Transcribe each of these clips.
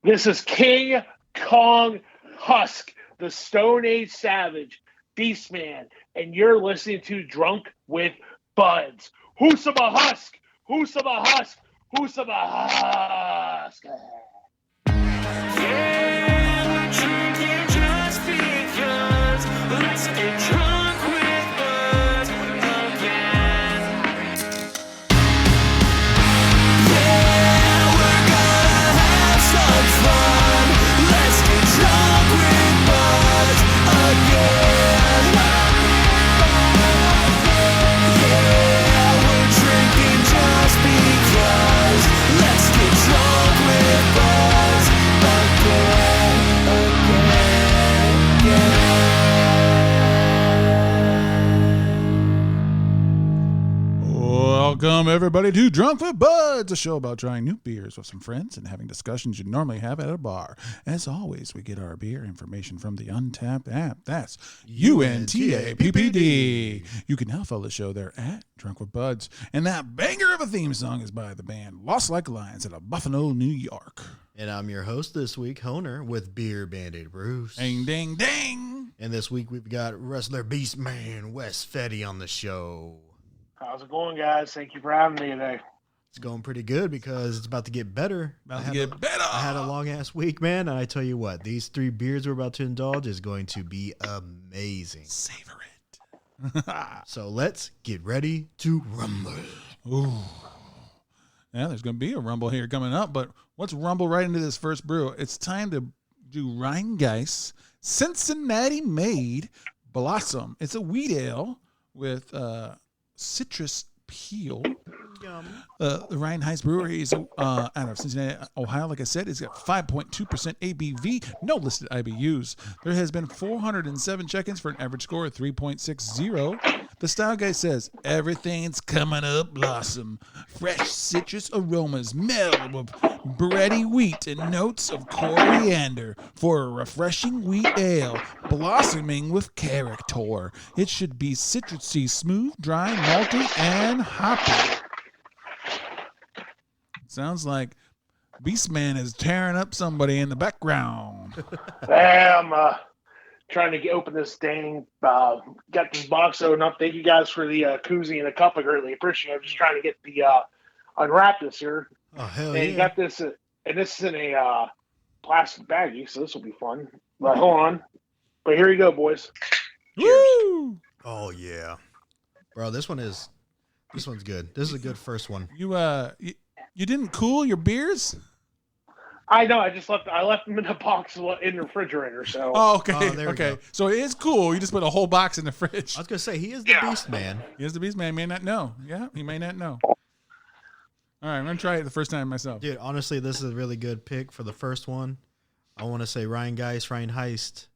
This is King Kong Husk, the Stone Age Savage, Beastman, and you're listening to Drunk with Buds. Who's a husk? Who's a husk? Who's a husk? Yeah, we're drinking just because. Let's get drunk with Buds again. Yeah, we're gonna have some fun. Let's get drunk with Buds again. Yeah, we're drinking just because. Let's get drunk with Buds Welcome, everybody, to Drunk with Buds, a show about trying new beers with some friends and having discussions you'd normally have at a bar. As always, we get our beer information from the Untapped app. That's UNTAPPD. You can now follow the show there at Drunk with Buds. And that banger of a theme song is by the band Lost Like Lions out of Buffalo, New York. And I'm your host this week, Honer, with Beer Band-Aid Bruce. Ding, ding, ding. And this week we've got wrestler Beastman, Wes Fetty on the show. How's it going, guys? Thank you for having me today. It's going pretty good because it's about to get better. About to get better. I had a long-ass week, man, and I tell you what, these 3 beers we're about to indulge is going to be amazing. Savor it. So let's get ready to rumble. Ooh. Yeah, there's going to be a rumble here coming up, but let's rumble right into this first brew. It's time to do Rhinegeist Cincinnati-made Blossom. It's a wheat ale with citrus peel. The Rhinegeist Brewery is out of Cincinnati, Ohio. Like I said, it's got 5.2% ABV, no listed IBUs. There has been 407 check-ins for an average score of 3.60. The style guy says, everything's coming up blossom. Fresh citrus aromas meld with bready wheat and notes of coriander for a refreshing wheat ale, blossoming with character. It should be citrusy, smooth, dry, malty, and hoppy. Sounds like Beastman is tearing up somebody in the background. I'm trying to open this thing. Got this box open up. Thank you guys for the koozie and the cup. I greatly appreciate it. I'm just trying to get the unwrap this here. Oh, hell and yeah. you got this, and this is in a plastic baggie, so this will be fun. But hold on. But here you go, boys. Woo! Oh, yeah. Bro, this one's good. This is a good first one. You didn't cool your beers? I know. I left them in a box in the refrigerator. So. Oh, okay. There we Okay. go. So it is cool. You just put a whole box in the fridge. I was going to say, he is the beast man. He is the Beastman. He may not know. Yeah, he may not know. All right, I'm going to try it the first time myself. Dude, honestly, this is a really good pick for the first one. I want to say Rhinegeist.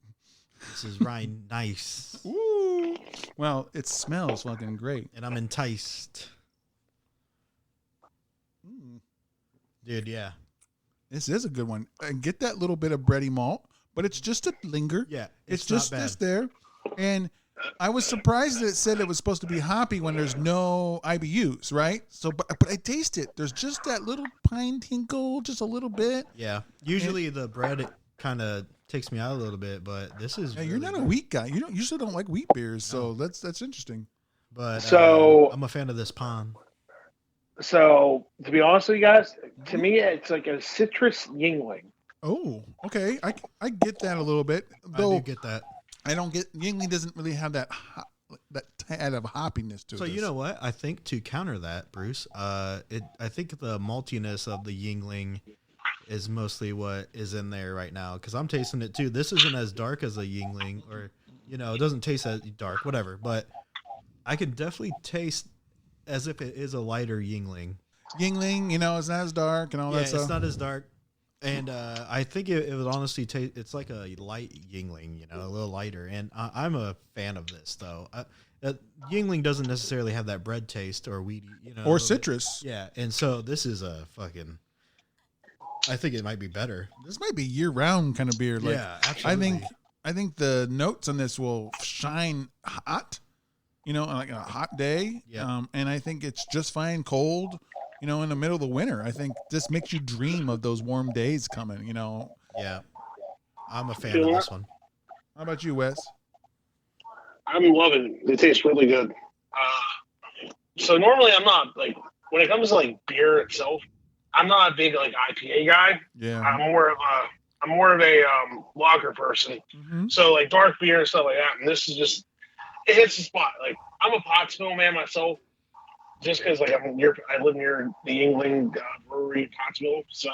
This is Rhinegeist. Ooh. Well, it smells fucking great. And I'm enticed. Dude, yeah. This is a good one. And get that little bit of bready malt, but it's just a linger. Yeah, It's not just bad. this there. And I was surprised that it said it was supposed to be hoppy when there's no IBUs, right? So, but I taste it. There's just that little pine tinkle, just a little bit. Yeah. Usually the bread kind of takes me out a little bit, but this is Yeah, you're really not a good. wheat guy. You usually don't like wheat beers, so that's interesting. But So- I'm a fan of this pond. So, to be honest with you guys, to me, it's like a citrus Yingling. Oh, okay. I get that a little bit. Though I do get that. I don't get Yingling doesn't really have that tad of hoppiness to it. So you know what? I think to counter that, Bruce, I think the maltiness of the Yingling is mostly what is in there right now because I'm tasting it too. This isn't as dark as a Yingling, or it doesn't taste as dark, whatever. But I can definitely taste as if it is a lighter Yingling. Yingling, it's not as dark and all that stuff. It's not as dark. And I think it would honestly taste. It's like a light Yingling, a little lighter. And I'm a fan of this though. Yingling doesn't necessarily have that bread taste or weedy, or citrus. Yeah, and so this is a fucking. I think it might be better. This might be year-round kind of beer. Like, yeah, absolutely. I think the notes on this will shine hot, like on a hot day. Yeah. And I think it's just fine cold. in the middle of the winter. I think this makes you dream of those warm days coming. Yeah, I'm a fan of this one. How about you, Wes? I'm loving it. It tastes really good. So normally I'm not like when it comes to like beer itself, I'm not a big like IPA guy. Yeah. I'm more of a lager person. Mm-hmm. So like dark beer and stuff like that. And this is just it hits the spot. Like I'm a Pottsville man myself, just because like I live near the Yingling Brewery, Pottsville. So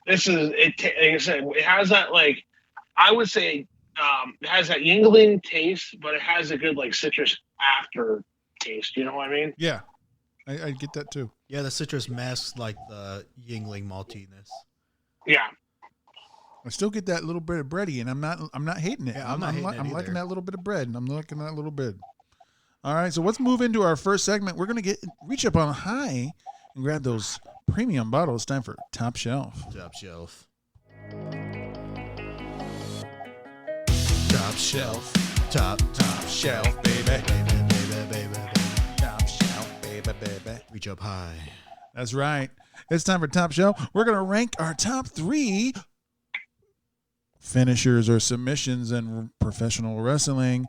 this is it. Like I said, it has that like I would say it has that Yingling taste, but it has a good like citrus after taste. You know what I mean? Yeah, I get that too. Yeah, the citrus masks like the Yingling maltiness. Yeah. I still get that little bit of bready, and I'm not hating it. Yeah, I'm not hating it I'm either. liking that little bit of bread, and I'm liking that little bit. All right, so let's move into our first segment. We're gonna reach up on high and grab those premium bottles. It's time for Top Shelf. Top shelf. Top Shelf. Top Shelf, baby. baby. Top Shelf, baby. Reach up high. That's right. It's time for Top Shelf. We're gonna rank our top 3 finishers or submissions in professional wrestling.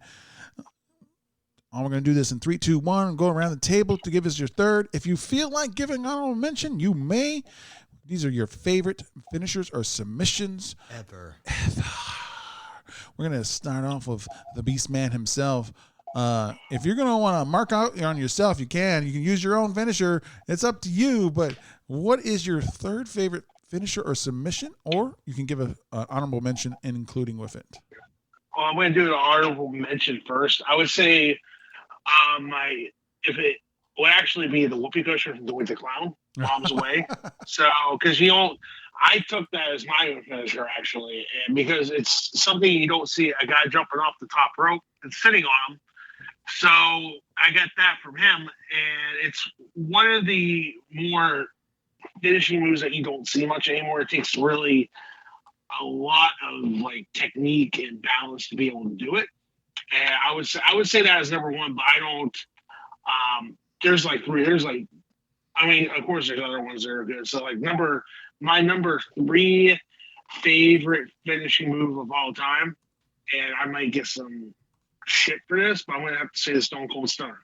We're going to do this in 3, 2, 1. Go around the table to give us your third. If you feel like giving honorable mention, you may. These are your favorite finishers or submissions Ever. We're going to start off with the Beastman himself. If you're going to want to mark out on yourself, you can. You can use your own finisher. It's up to you. But what is your third favorite finisher or submission? Or you can give an honorable mention including with it. Well, I'm going to do an honorable mention first. I would say if it would actually be the whoopee cushion from the Winter Clown, Bombs Away. So, because I took that as my own finisher actually, and because it's something you don't see a guy jumping off the top rope and sitting on him. So I got that from him, and it's one of the more finishing moves that you don't see much anymore. It takes really a lot of like technique and balance to be able to do it. And I would say that as number one, but I don't. There's like 3. Of course, there's other ones that are good. So like my number 3 favorite finishing move of all time, and I might get some shit for this, but I'm gonna have to say the Stone Cold Stunner.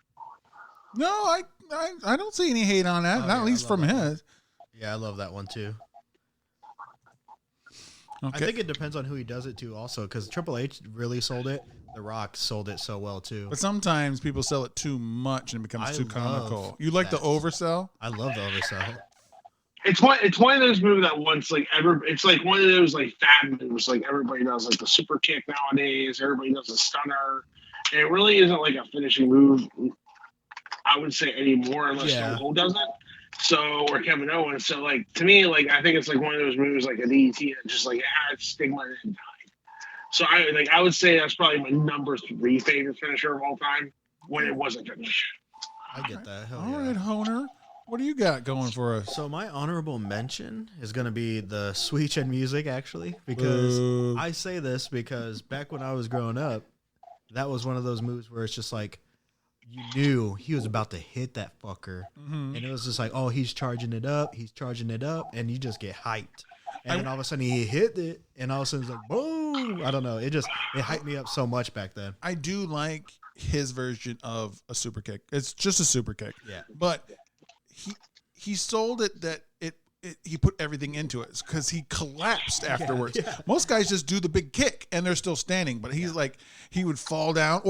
No, I don't see any hate on that. Not at least from his. Yeah, I love that one too. Okay. I think it depends on who he does it to also, because Triple H really sold it. The Rock sold it so well too. But sometimes people sell it too much and it becomes too comical. You like that. the oversell? I love the oversell. It's one of those moves that once like it's like one of those like fad moves like everybody does, like the super kick nowadays. Everybody does the stunner. And it really isn't like a finishing move, I would say, anymore unless Stone Cold does it. So, or Kevin Owens. So like to me, like I think it's like one of those moves like a DDT that just like it had stigma and died. So I would say that's probably my number 3 favorite finisher of all time when it wasn't finished. I get that. Hell All yeah. right, Honer. What do you got going for us? So my honorable mention is going to be the Sweet Chin Music, actually, because I say this because back when I was growing up, that was one of those moves where it's just like you knew he was about to hit that fucker, and it was just like, oh, he's charging it up, and you just get hyped. And then all of a sudden he hit it, and all of a sudden it's like, boom! I don't know. It hyped me up so much back then. I do like his version of a super kick. It's just a super kick. Yeah. But he sold it that he put everything into it because he collapsed afterwards. Yeah. Most guys just do the big kick and they're still standing, but he's like he would fall down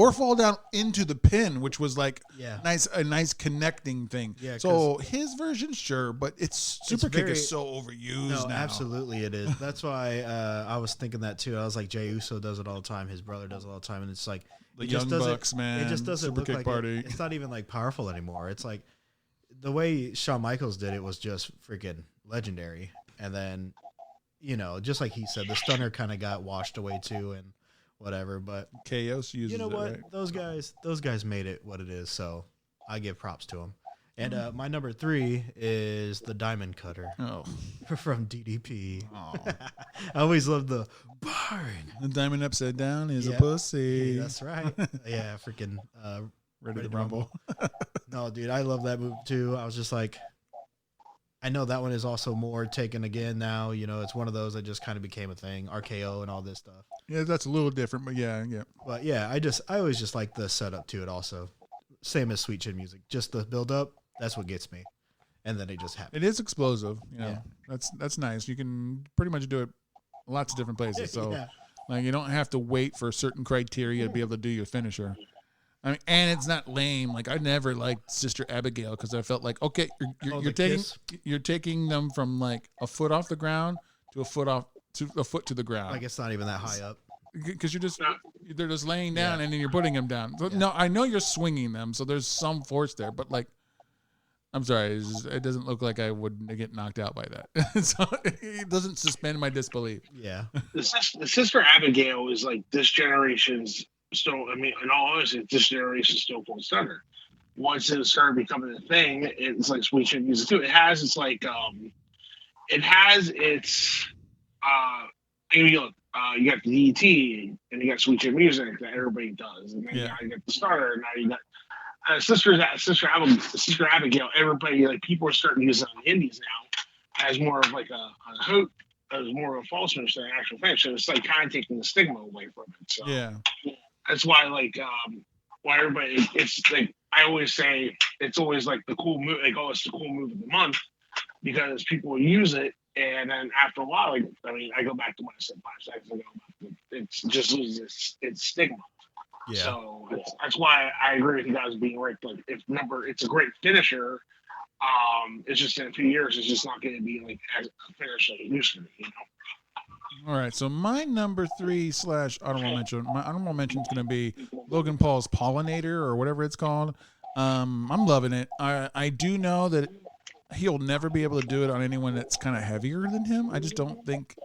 into the pin, which was like a nice connecting thing. Yeah, so his version, sure, but it's super kick is so overused now. Absolutely it is. That's why I was thinking that too. I was like, Jey Uso does it all the time. His brother does it all the time, and it's like the Young Bucks, man. It just doesn't super look kick like party. It's not even like powerful anymore. It's like the way Shawn Michaels did it was just freaking legendary. And then, just like he said, the stunner kind of got washed away too, and whatever. But Chaos uses you know what? right? Those guys made it what it is. So I give props to them. And my number 3 is the Diamond Cutter. Oh, from DDP. oh. I always love the barn. The diamond upside down is a pussy. That's right. Yeah, freaking Ready to rumble. No, dude, I love that move too. I was just like, I know that one is also more taken again now. You know, it's one of those that just kind of became a thing. RKO and all this stuff. Yeah, that's a little different, but yeah. But yeah, I always just like the setup to it also. Same as Sweet Chin Music. Just the build up, that's what gets me. And then it just happens. It is explosive. You know, that's nice. You can pretty much do it lots of different places. So Yeah. like you don't have to wait for certain criteria to be able to do your finisher. I mean, and it's not lame. Like I never liked Sister Abigail because I felt like, okay, you're taking them from like a foot off the ground to a foot to the ground. Like it's not even that high up. Because they're just laying down and then you're putting them down. So, no, I know you're swinging them, so there's some force there. But like, I'm sorry, it doesn't look like I would get knocked out by that. So it doesn't suspend my disbelief. Yeah. The Sister Abigail is like this generation's still. I mean, in all honesty, this generation's still full stunner. Once it started becoming a thing, it's like Sweet Chin Music too. It has its like, it has its. You got the DT and you got Sweet Chin Music that everybody does, and then you got the starter. And now you got Sister Abigail. Everybody, like people are starting to use it on the indies now as more of like a hook, as more of a false finish than an actual finish. So it's like kind of taking the stigma away from it. So that's why like why everybody, it's like I always say it's always like the cool move. Like, oh, it's the cool move of the month because people use it. And then after a while, like, I mean, I go back to what I said 5 seconds ago. It just loses its stigma. Yeah. So that's why I agree with you guys being right. Like, it's a great finisher. It's just in a few years, it's just not going to be like as a finish like it used to be. You know. All right. So my number 3 / honorable mention. My honorable mention is going to be Logan Paul's Pollinator or whatever it's called. I'm loving it. I do know that he'll never be able to do it on anyone that's kind of heavier than him. I just don't think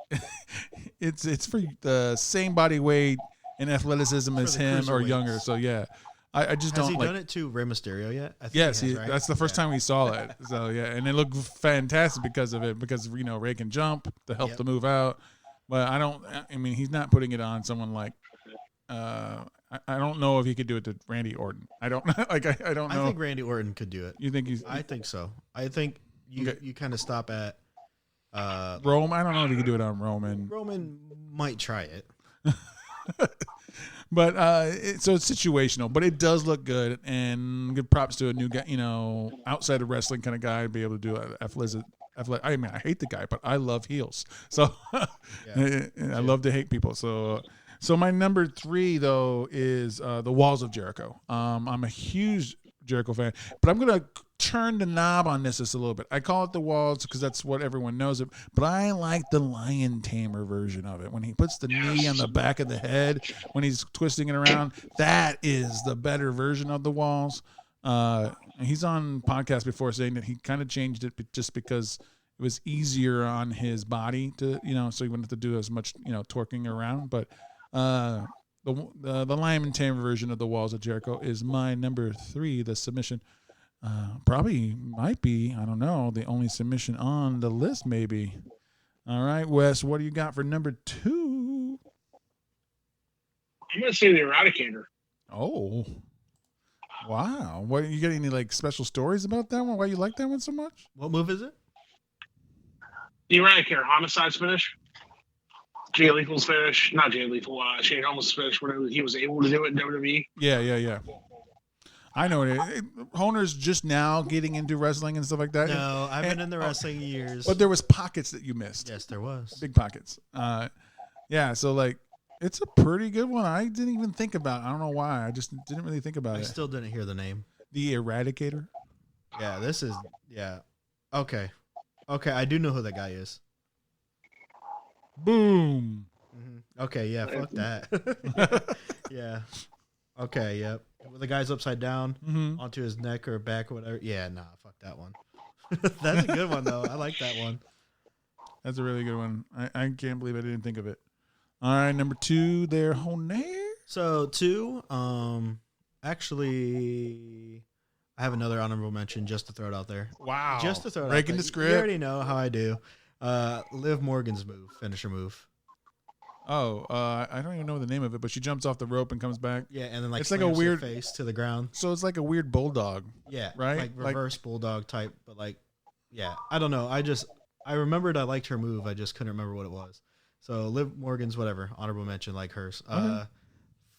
it's for the same body weight and athleticism as him or younger. So yeah, I just don't. Has he like, done it to Rey Mysterio yet? I think yes, he has, right? that's the first time we saw it. So yeah, and it looked fantastic because of it. Because Ray can jump to help to move out, but I mean, he's not putting it on someone like. I don't know if he could do it to Randy Orton. I don't like. I don't know. I think Randy Orton could do it. You think he's? I think so. I think you kind of stop at Rome. I don't know if he could do it on Roman. Roman might try it. But so it's situational, but it does look good, and good props to a new guy, outside of wrestling kind of guy to be able to do athletic. I mean, I hate the guy, but I love heels, so I love to hate people. So my number 3 though is the Walls of Jericho. I'm a huge Jericho fan, but I'm gonna turn the knob on this just a little bit. I call it the Walls because that's what everyone knows it, but I like the Lion Tamer version of it when he puts the knee on the back of the head when he's twisting it around. That is the better version of the Walls. He's on podcast before saying that he kind of changed it just because it was easier on his body to so he wouldn't have to do as much torquing around. But the Lion Tamer version of the Walls of Jericho is my number 3. The submission. Probably might be, I don't know, the only submission on the list, maybe. All right, Wes, what do you got for number 2? I'm going to say the Eradicator. Oh, wow. What, you got any like special stories about that one? Why you like that one so much? What move is it? The Eradicator, Homicide's finish. Jay Lethal's finish. Not Jay Lethal, Shane Helmsley's finish when he was able to do it in WWE. Yeah. I know it. Honer's just now getting into wrestling and stuff like that. No, I've been in the wrestling years. But there was pockets that you missed. Yes, there was. Big pockets. So like it's a pretty good one. I didn't even think about it. I don't know why. I just didn't really think about it. I still didn't hear the name. The Eradicator? Yeah, this is Okay, I do know who that guy is. Boom. Mm-hmm. Okay, yeah, fuck that. Yeah. Okay, yep. The guy's upside down onto his neck or back or whatever. Yeah, nah, fuck that one. That's a good one, though. I like that one. That's a really good one. I can't believe I didn't think of it. All right, number 2 there, Honer. So 2, actually, I have another honorable mention just to throw it out there. Wow. Just to throw it Breaking out there. the script. You already know how I do. Liv Morgan's finisher move. Oh, I don't even know the name of it, but she jumps off the rope and comes back. Yeah, and then it's like a weird face to the ground. So it's like a weird bulldog. Yeah, right? Like reverse bulldog type, but like Yeah, I don't know. I remembered I liked her move. I just couldn't remember what it was. So Liv Morgan's whatever honorable mention like hers. Okay.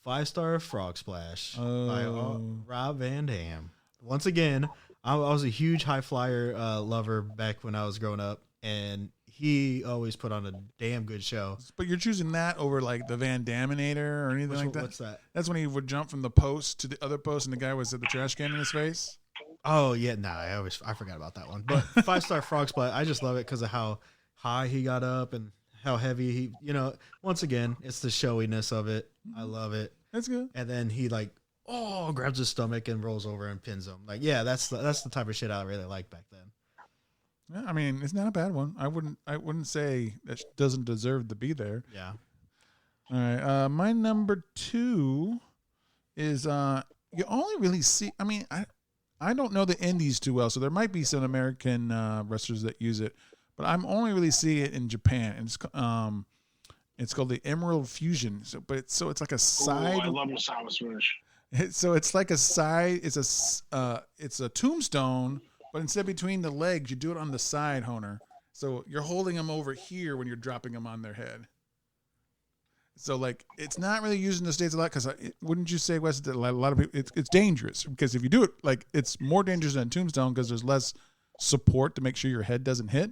5-star Frog Splash by Oh. Rob Van Dam. Once again, I was a huge high flyer lover back when I was growing up, and he always put on a damn good show. But you're choosing that over like the Van Daminator or anything like that? What's that? That's when he would jump from the post to the other post and the guy was at the trash can in his face? Oh yeah, I forgot about that one. But 5-star Frog Splash, I just love it because of how high he got up and how heavy he. Once again, it's the showiness of it. I love it. That's good. And then he grabs his stomach and rolls over and pins him. Like, yeah, that's the type of shit I really liked back then. Yeah, I mean, it's not a bad one. I wouldn't say that doesn't deserve to be there. Yeah. All right. My number 2 is you only really see. I mean, I don't know the indies too well, so there might be some American wrestlers that use it, but I'm only really see it in Japan. And it's called the Emerald Fusion. So it's like a side. I love Masama Smash. So it's like a side. It's a tombstone, but instead between the legs, you do it on the side, Honer. So you're holding them over here when you're dropping them on their head. So like it's not really used in the States a lot because wouldn't you say, Wes, that a lot of people it's dangerous because if you do it like it's more dangerous than a tombstone because there's less support to make sure your head doesn't hit.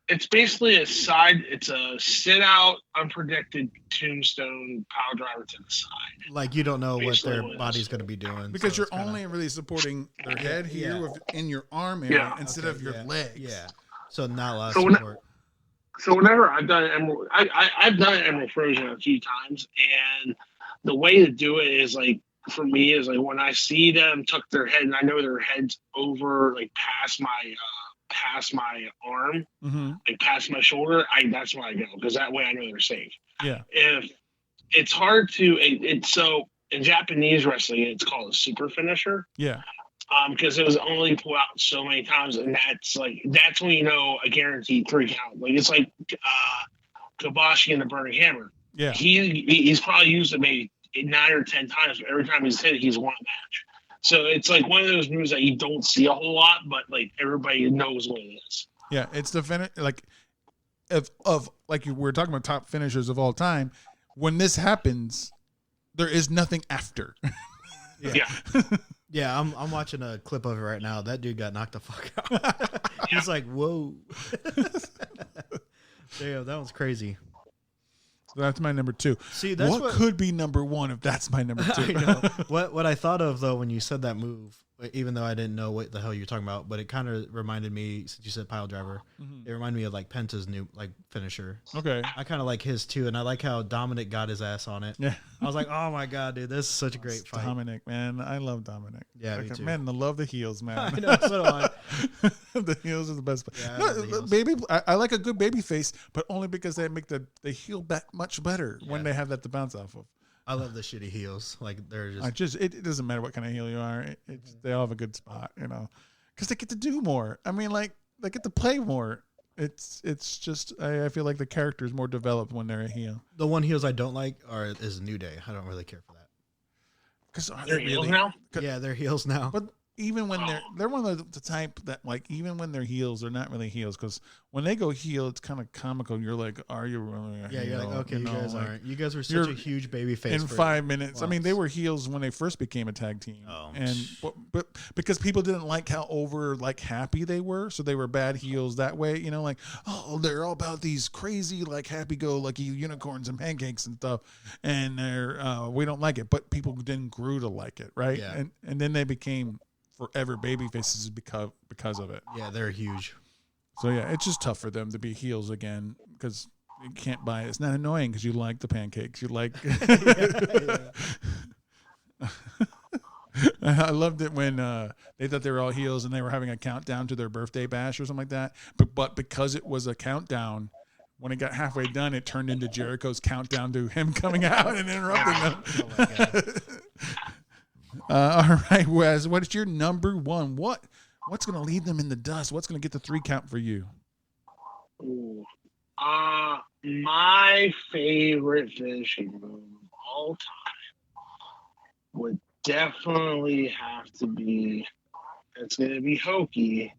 It's basically it's a sit out, unpredicted tombstone power driver to the side. Like you don't know what Basically their what it body's is. going to be doing. Because so you're it's kinda- only really supporting their head here Yeah. in your arm area Yeah. instead Okay, of your yeah, legs. Yeah. So not a lot of So when- support. So whenever I've done Emerald, I've done Emerald Frozen a few times, and the way to do it is like for me is like when I see them tuck their head and I know their head's over like past my arm, Mm-hmm. like past my shoulder, that's when I go because that way I know they're safe. Yeah. If it's hard to, it's so in Japanese wrestling it's called a super finisher. Yeah. Because it was only pulled out so many times, and that's when you know a guaranteed 3 count. Like it's like Kobashi and the Burning Hammer. Yeah. He's probably used it maybe 9 or 10 times, but every time he's hit it, he's won a match. So it's like one of those moves that you don't see a whole lot, but like everybody knows what it is. Yeah. It's the finish like of like you were talking about top finishers of all time. When this happens, there is nothing after. Yeah. Yeah, I'm watching a clip of it right now. That dude got knocked the fuck out. He's like, whoa. Damn, that was crazy. So that's my number 2. See, that's what could be number 1 if that's my number 2? I know. What I thought of though when you said that move, even though I didn't know what the hell you were talking about, but it kind of reminded me since you said pile driver. Mhm. It reminded me of like Penta's new like finisher. Okay. I kind of like his too, and I like how Dominic got his ass on it. Yeah. I was like, oh my god, dude, this is such a great fight. Dominic, man. I love Dominic. Yeah, me too. Man, I love the heels, man. I know, so do I. The heels are the best. Yeah, I No, love the heels. baby, I like a good baby face, but only because they make the heel back much better when Yeah. they have that to bounce off of. I love the shitty heels. Like they're just It doesn't matter what kind of heel you are. They all have a good spot, because they get to do more. I mean, like they get to play more. It's just I feel like the character is more developed when they're a heel. the one heels I don't like is New Day. I don't really care for that. Because They're heels now. Yeah, they're heels now. But even when they're one of the type that like even when they're heels, they're not really heels because when they go heel, it's kind of comical. You're like, are you really? Yeah, you're like, okay, you guys like, aren't. You guys were such you're a huge baby face in for 5 minutes. I mean, they once. were heels when they first became a tag team, Oh. and but because people didn't like how happy they were, so they were bad heels that way. Like, oh, they're all about these crazy happy-go-lucky unicorns and pancakes and stuff, and we don't like it. But people then grew to like it, right? Yeah. And then they became forever baby faces because of it. Yeah, they're huge. So yeah, it's just tough for them to be heels again because you can't buy it. It's not annoying because you like the pancakes. You like. I loved it when they thought they were all heels and they were having a countdown to their birthday bash or something like that. But because it was a countdown, when it got halfway done, it turned into Jericho's countdown to him coming out and interrupting them. Oh my god. All right, Wes, what is your number 1? What's going to leave them in the dust? What's going to get the 3 count for you? Ooh. My favorite finishing move of all time would definitely have to be. It's going to be hokey,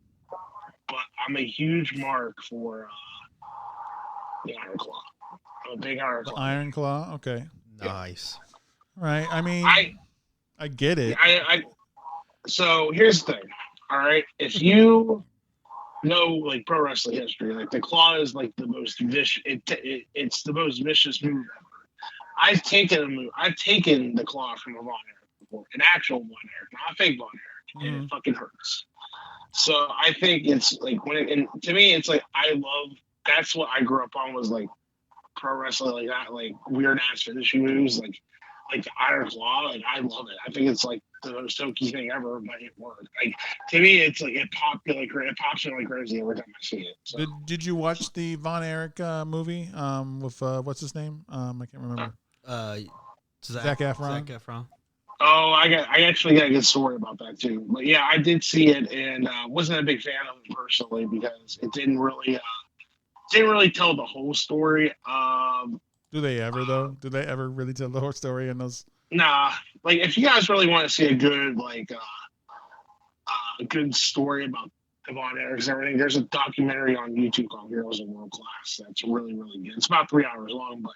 but I'm a huge mark for the Iron Claw. I'm a big Iron The Claw. Iron Claw. Okay. Nice. Right. I mean, I I get it. So here's the thing. All right, if you know like pro wrestling history, like the Claw is like the most vicious. It's the most vicious move ever. I've taken the Claw from a Von Erich before, an actual Von Erich, not a fake Von Erich, and it fucking hurts. So I think it's like and to me, it's like that's what I grew up on, was like pro wrestling like that, like weird ass finishing moves, like the Iron Claw. Like I love it. I think it's like the most hokey thing ever, but it worked. Like to me, it's like it pops me like crazy every time I see it. So. Did you watch the Von Erich movie with what's his name? I can't remember. Zac Efron. Zac Efron. Oh, I actually got a good story about that too. But yeah, I did see it, and wasn't a big fan of it personally because it didn't really tell the whole story. Do they ever though? Do they ever really tell the whole story in those? Nah, like if you guys really want to see a good a good story about Von Erichs and everything, there's a documentary on YouTube called Heroes of World Class that's really, really good. It's about 3 hours long, but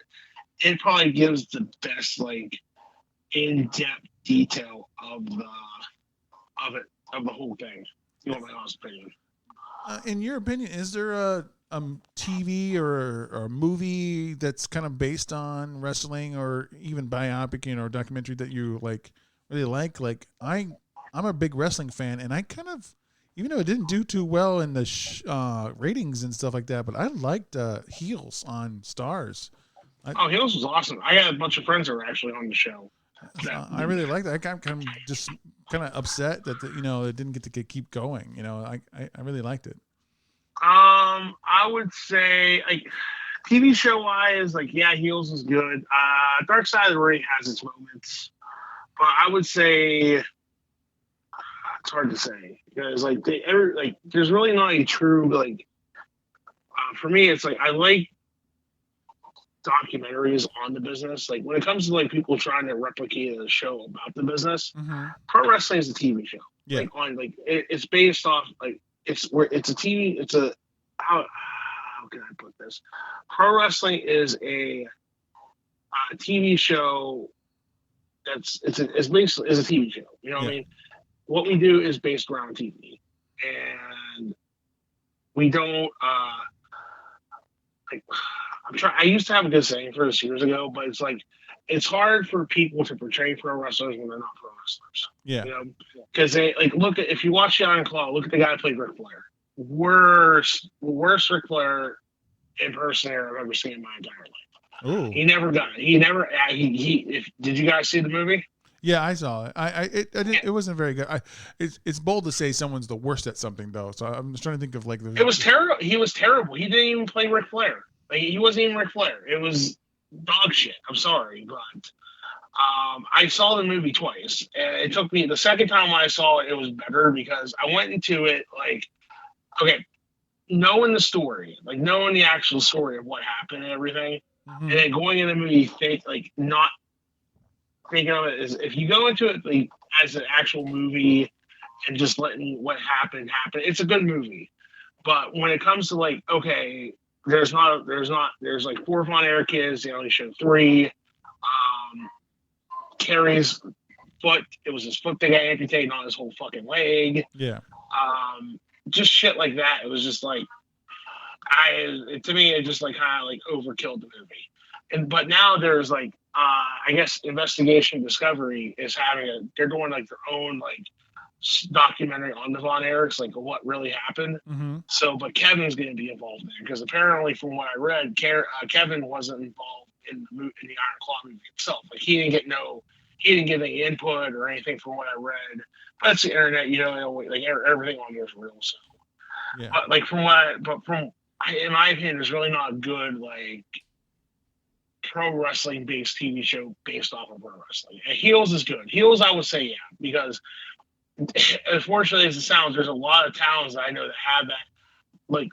it probably gives the best like in-depth detail of the whole thing. You know, my honest opinion. In your opinion, is there a TV or a movie that's kind of based on wrestling or even biopic, or documentary that you like really like? Like I'm a big wrestling fan, and I kind of, even though it didn't do too well in the ratings and stuff like that, but I liked Heels on Stars. Heels was awesome. I had a bunch of friends that were actually on the show. I really like that. I'm kind of upset that it didn't get to keep going. I really liked it. I would say like TV show wise, like yeah, Heels is good. Dark Side of the Ring has its moments, but I would say it's hard to say because like there's really not a true like. For me, it's like I like documentaries on the business. Like when it comes to like people trying to replicate a show about the business, pro wrestling is a TV show. Yeah. Like on it's based off like it's a TV. It's a how can I put this? Pro wrestling is a TV show. It's basically is a TV show. You know what I mean? What we do is based around TV, and we don't like. I used to have a good saying for this years ago, but it's like it's hard for people to portray pro wrestlers when they're not pro wrestlers. Yeah, because they like look at if you watch the Iron Claw, look at the guy who played Ric Flair. Worst Ric Flair impersonator I've ever seen in my entire life. Ooh. He never got it. He never. Did you guys see the movie? Yeah, I saw it. It wasn't very good. It's bold to say someone's the worst at something though. So I'm just trying to think of like It was terrible. He was terrible. He didn't even play Ric Flair. Like, he wasn't even Ric Flair. It was dog shit. I'm sorry, but I saw the movie twice, and it took me the second time when I saw it, it was better because I went into it like, okay, knowing the story, like knowing the actual story of what happened and everything, and then going in the movie not thinking of it as if you go into it like as an actual movie and just letting what happened happen, it's a good movie. But when it comes to like, okay, there's like 4 Von Erich kids. They only showed 3. Kerry's foot. It was his foot that got amputated, not his whole fucking leg. Yeah. Just shit like that. It was just like, to me, it just like kind of like overkilled the movie. But now there's like, I guess Investigation Discovery is they're doing like their own like documentary on the Von Erichs, like what really happened. So, but Kevin's going to be involved in it because apparently, from what I read, Kevin wasn't involved in the Iron Claw movie itself. Like he didn't get any input or anything from what I read. But it's the internet, like everything on there is real. So, yeah. But like in my opinion, there's really not a good like pro wrestling based TV show based off of pro wrestling. And Heels is good. Heels, I would say, yeah, because unfortunately, as it sounds, there's a lot of towns that I know that have that. Like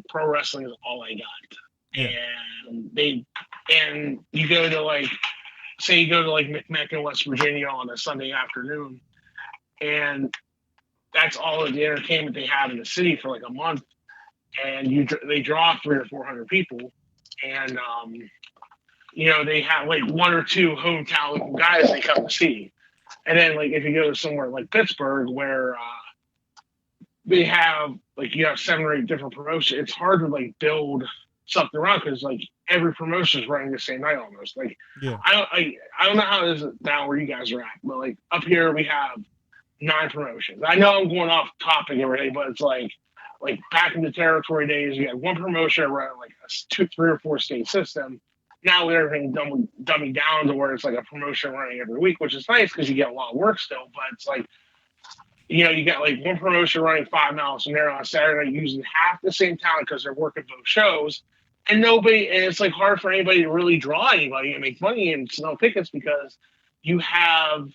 pro wrestling is all I got, and you go to like, say you go to like McMecken, West Virginia on a Sunday afternoon, and that's all of the entertainment they have in the city for like a month, and they draw 300 or 400 people, and they have like one or two hometown local guys they come to see, and then like if you go to somewhere like Pittsburgh where they have like you have 7 or 8 different promotions, it's hard to like build something around because like every promotion is running the same night almost. Like I don't know how it is now where you guys are at, but like up here we have 9 promotions. I know I'm going off topic and everything, but it's like back in the territory days, you had one promotion around like a 2, 3, or 4 state system. Now with everything dumbing down to where it's like a promotion running every week, which is nice because you get a lot of work still. But it's like, you got like one promotion running 5 miles from there on Saturday using half the same talent because they're working both shows, and it's like hard for anybody to really draw anybody and make money and sell tickets because you have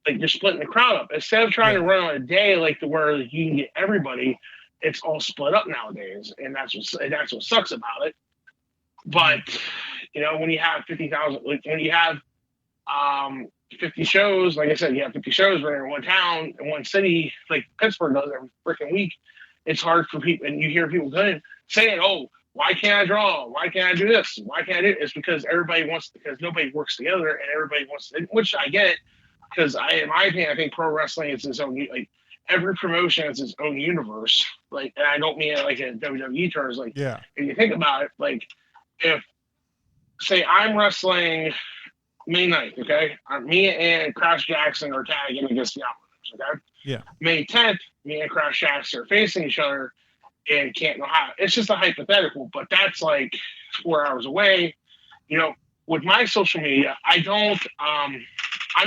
like you're splitting the crowd up instead of trying to run on a day like to where you can get everybody. It's all split up nowadays, and that's what sucks about it. But when you have 50,000, like when you have 50 shows, like I said, you have 50 shows running in one town, in one city, like Pittsburgh does every freaking week. It's hard for people, and you hear people saying, "Oh, why can't I draw? Why can't I do this? Why can't I do it?" It's because because nobody works together, and everybody wants to, which I get it, because in my opinion, I think pro wrestling is its own, like every promotion is its own universe. Like, and I don't mean it like in WWE terms. Like, if you think about it, like if say I'm wrestling May 9th, okay? Me and Crash Jackson are tagging against the Outlanders, okay? Yeah. May 10th, me and Crash Jackson are facing each other in Canton, Ohio. It's just a hypothetical, but that's like 4 hours away. With my social media, I'm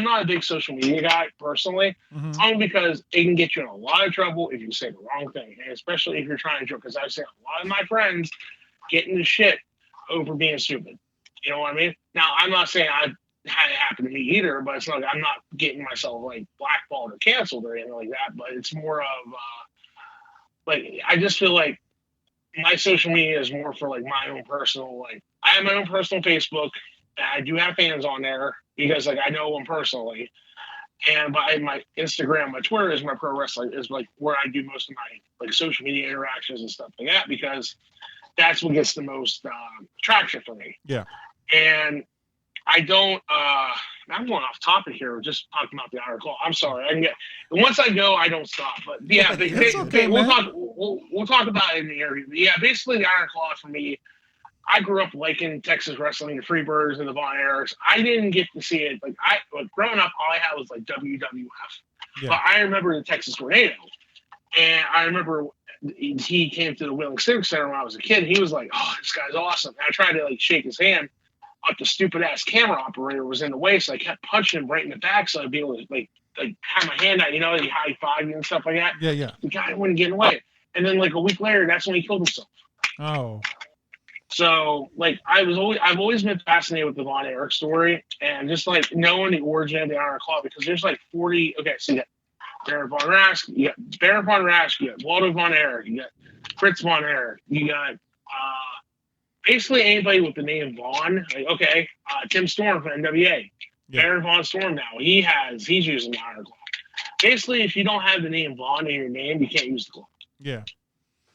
not a big social media guy personally, only because it can get you in a lot of trouble if you say the wrong thing, and especially if you're trying to joke, because I've seen a lot of my friends get into shit over being stupid. You know what I mean? Now, I'm not saying I've had it happen to me either, but it's not like I'm not getting myself like blackballed or canceled or anything like that, but it's more of like I just feel like my social media is more for like my own personal, like I have my own personal Facebook, and I do have fans on there because like I know them personally, and my Instagram, my Twitter is my pro wrestling, is like where I do most of my like social media interactions and stuff like that, because that's what gets the most traction for me. Yeah. And I don't. I'm going off topic here. We're just talking about the Iron Claw. I'm sorry. Once I go, I don't stop. But yeah, we'll talk about it in the interview. But yeah, basically the Iron Claw for me. I grew up liking Texas wrestling, the Freebirds and the Von Erichs. I didn't get to see it. Like growing up, all I had was like WWF. Yeah. But I remember the Texas Tornado, and I remember he came to the Wheeling Civic Center when I was a kid. He was like, "Oh, this guy's awesome." And I tried to like shake his hand, but the stupid ass camera operator was in the way, so I kept punching him right in the back, so I'd be able to like have my hand out, he high five you and stuff like that. Yeah. The guy wouldn't get in the way, and then like a week later, that's when he killed himself. Oh. So like I've always been fascinated with the Von Erich story, and just like knowing the origin of the Iron Claw, because there's like 40. Okay, so you got Baron Von Rasch, you got Baron Von Rasch, you got Waldo Von Erich, you got Fritz Von Erich, you got basically anybody with the name Von. Like, okay, Tim Storm from NWA, Baron Von Storm. Now he's using the Iron Claw. Basically, if you don't have the name Von in your name, you can't use the claw. Yeah.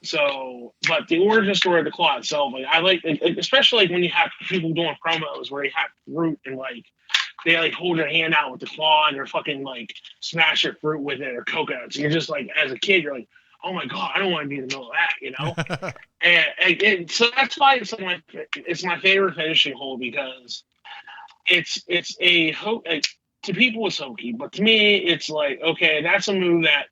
So, but the origin story of the claw itself, like I like, especially like when you have people doing promos where you have fruit and like they like hold their hand out with the claw and they're fucking like smash your fruit with it or coconuts. You're just like, as a kid, you're like, oh my god, I don't want to be in the middle of that, and so that's why it's my favorite finishing hold, because it's to people it's hokey, but to me it's like, okay, that's a move that.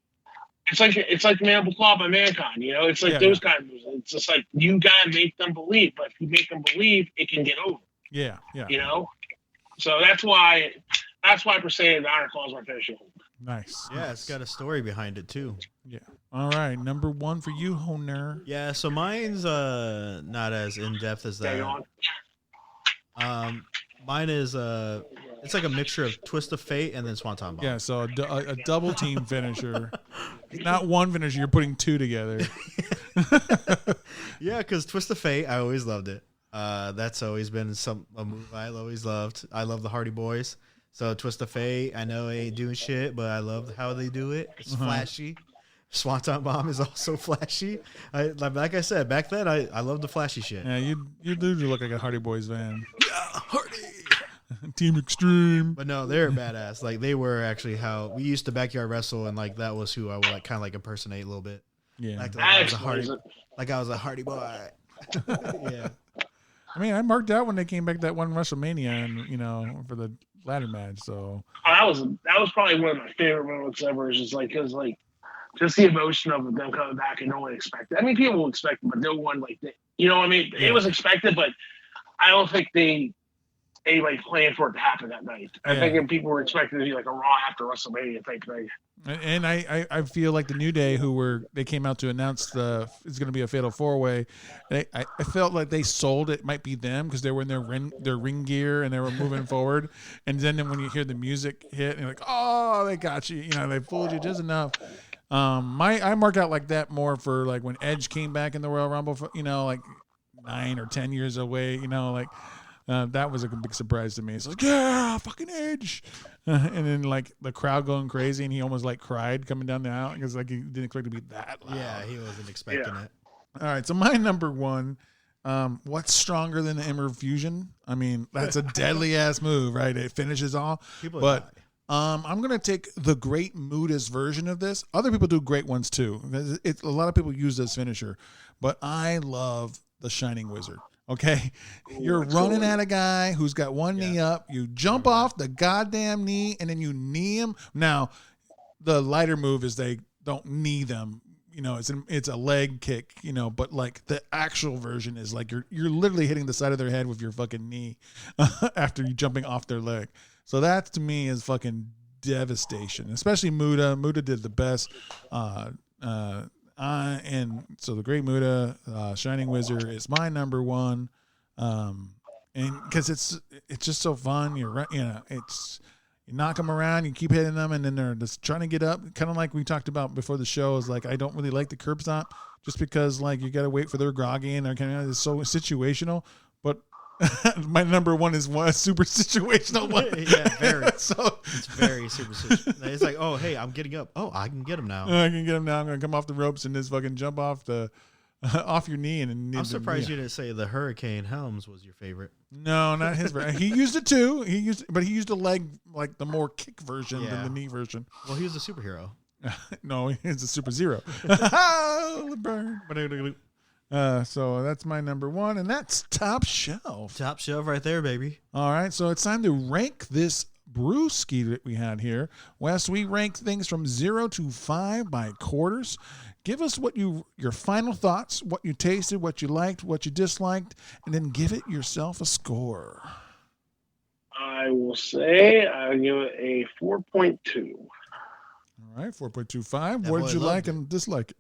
It's like the Mandible Claw by Mankind, It's like those kind of moves. It's just like you gotta make them believe, but if you make them believe, it can get over. Yeah. So that's why per se the Iron Claw is my finishing hold. Nice. Yeah, it's got a story behind it too. Yeah. All right, number 1 for you, Honer. Yeah, so mine's not as in depth as that. Mine is it's like a mixture of Twist of Fate and then Swanton Bomb. Yeah, so a double team finisher. Not one finisher, you're putting 2 together. Yeah, because Twist of Fate, I always loved it. That's always been a move I always loved. I love the Hardy Boys. So Twist of Fate, I know it ain't doing shit, but I love how they do it. It's flashy. Swanton Bomb is also flashy. Like I said, back then, I love the flashy shit. Yeah, you do look like a Hardy Boys fan. Yeah, Hardy. Team Extreme. But no, they're badass. Like they were actually how we used to backyard wrestle, and like that was who I would like kind of like impersonate a little bit. Yeah. Like I was a Hardy, like I was a Hardy boy. Yeah. I mean, I marked out when they came back that one WrestleMania, and for the ladder match. So that was probably one of my favorite moments ever. Is just like because like just the emotion of them coming back and no one expected. I mean, people expect it, but no one like you know what I mean. It was expected, but I don't think anybody planned for it to happen that night. I think people were expecting it to be like a Raw after WrestleMania type thing. And I feel like the New Day, they came out to announce it's going to be a Fatal 4-Way. I felt like they sold it might be them because they were in their ring gear and they were moving forward. And then when you hear the music hit, and you're like, oh, they got you. They fooled you just enough. I mark out like that more for like when Edge came back in the Royal Rumble, like 9 or 10 years away. That was a big surprise to me. It's like, yeah, fucking Edge. And then, like, the crowd going crazy, and he almost, like, cried coming down the aisle because, like, he didn't expect it to be that loud. Yeah, he wasn't expecting it. All right, so my number one, what's stronger than the Emerald Fusion? I mean, that's a deadly-ass move, right? It finishes all. I'm going to take the Great Muda's version of this. Other people do great ones, too. A lot of people use this finisher. But I love the Shining Wizard. Okay, you're running at a guy who's got one knee up. You jump off the goddamn knee, and then you knee him. Now, the lighter move is they don't knee them. It's a leg kick. But like the actual version is like you're literally hitting the side of their head with your fucking knee after you jumping off their leg. So that to me is fucking devastation. Especially Muda. Muda did the best. And so the Great Muda, Shining Wizard is my number one, and because it's just so fun. You knock them around, you keep hitting them, and then they're just trying to get up. Kind of like we talked about before the show. Is like I don't really like the curb stomp just because like you got to wait for their groggy and they're kind of it's so situational. But my number one is one super situational one. Yeah, very. It's very super situational. It's like, oh, hey, I'm getting up. Oh, I can get him now. I can get him now. I'm gonna come off the ropes and just fucking jump off off your knee. And I'm surprised you didn't say the Hurricane Helms was your favorite. No, not his version. He used it too. He used a leg like the more kick version than the knee version. Well, he was a superhero. No, he's a super zero. Burn. So that's my number one, and that's Top Shelf. Top Shelf right there, baby. All right, so it's time to rank this brewski that we had here. Wes, we rank things from 0 to 5 by quarters. Give us your final thoughts, what you tasted, what you liked, what you disliked, and then give it yourself a score. I will say I'll give it a 4.2. All right, 4.25. What did you like and dislike it?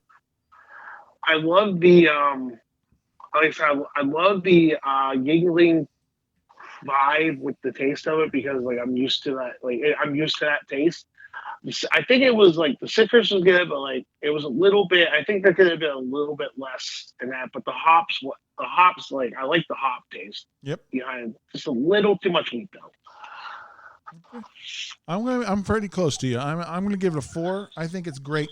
I love the I love the Yingling vibe with the taste of it because like I'm used to that. Like I'm used to that taste. I think it was like the citrus was good, but like it was a little bit. I think there could have been a little bit less than that. But the hops, like I like the hop taste. Yep. Behind just a little too much wheat though. Okay. I'm pretty close to you. I'm gonna give it a 4. I think it's great.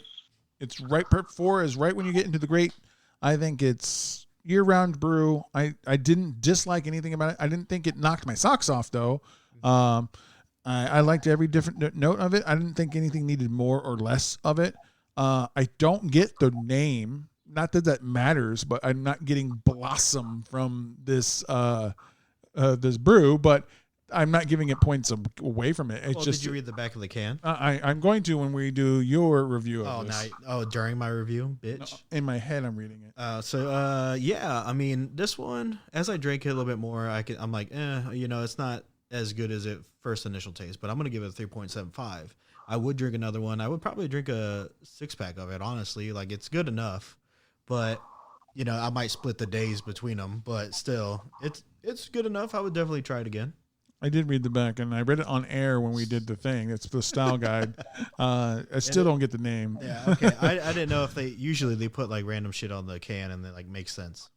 It's right. 4 is right when you get into the great. I think it's year-round brew. I didn't dislike anything about it. I didn't think it knocked my socks off though. I liked every different note of it. I didn't think anything needed more or less of it. I don't get the name. Not that that matters, but I'm not getting Blossom from this this brew. But I'm not giving it points away from it. It's just. Did you read the back of the can? I'm going to when we do your review of this. During my review, bitch. No, in my head, I'm reading it. Yeah. I mean, this one, as I drank it a little bit more, I'm like, it's not as good as it first initial taste, but I'm gonna give it a 3.75. I would drink another one. I would probably drink a 6-pack of it. Honestly, like it's good enough, but I might split the days between them. But still, it's good enough. I would definitely try it again. I did read the back, and I read it on air when we did the thing. It's the style guide. I still don't get the name. Yeah, okay. I didn't know if they put like random shit on the can and then like makes sense.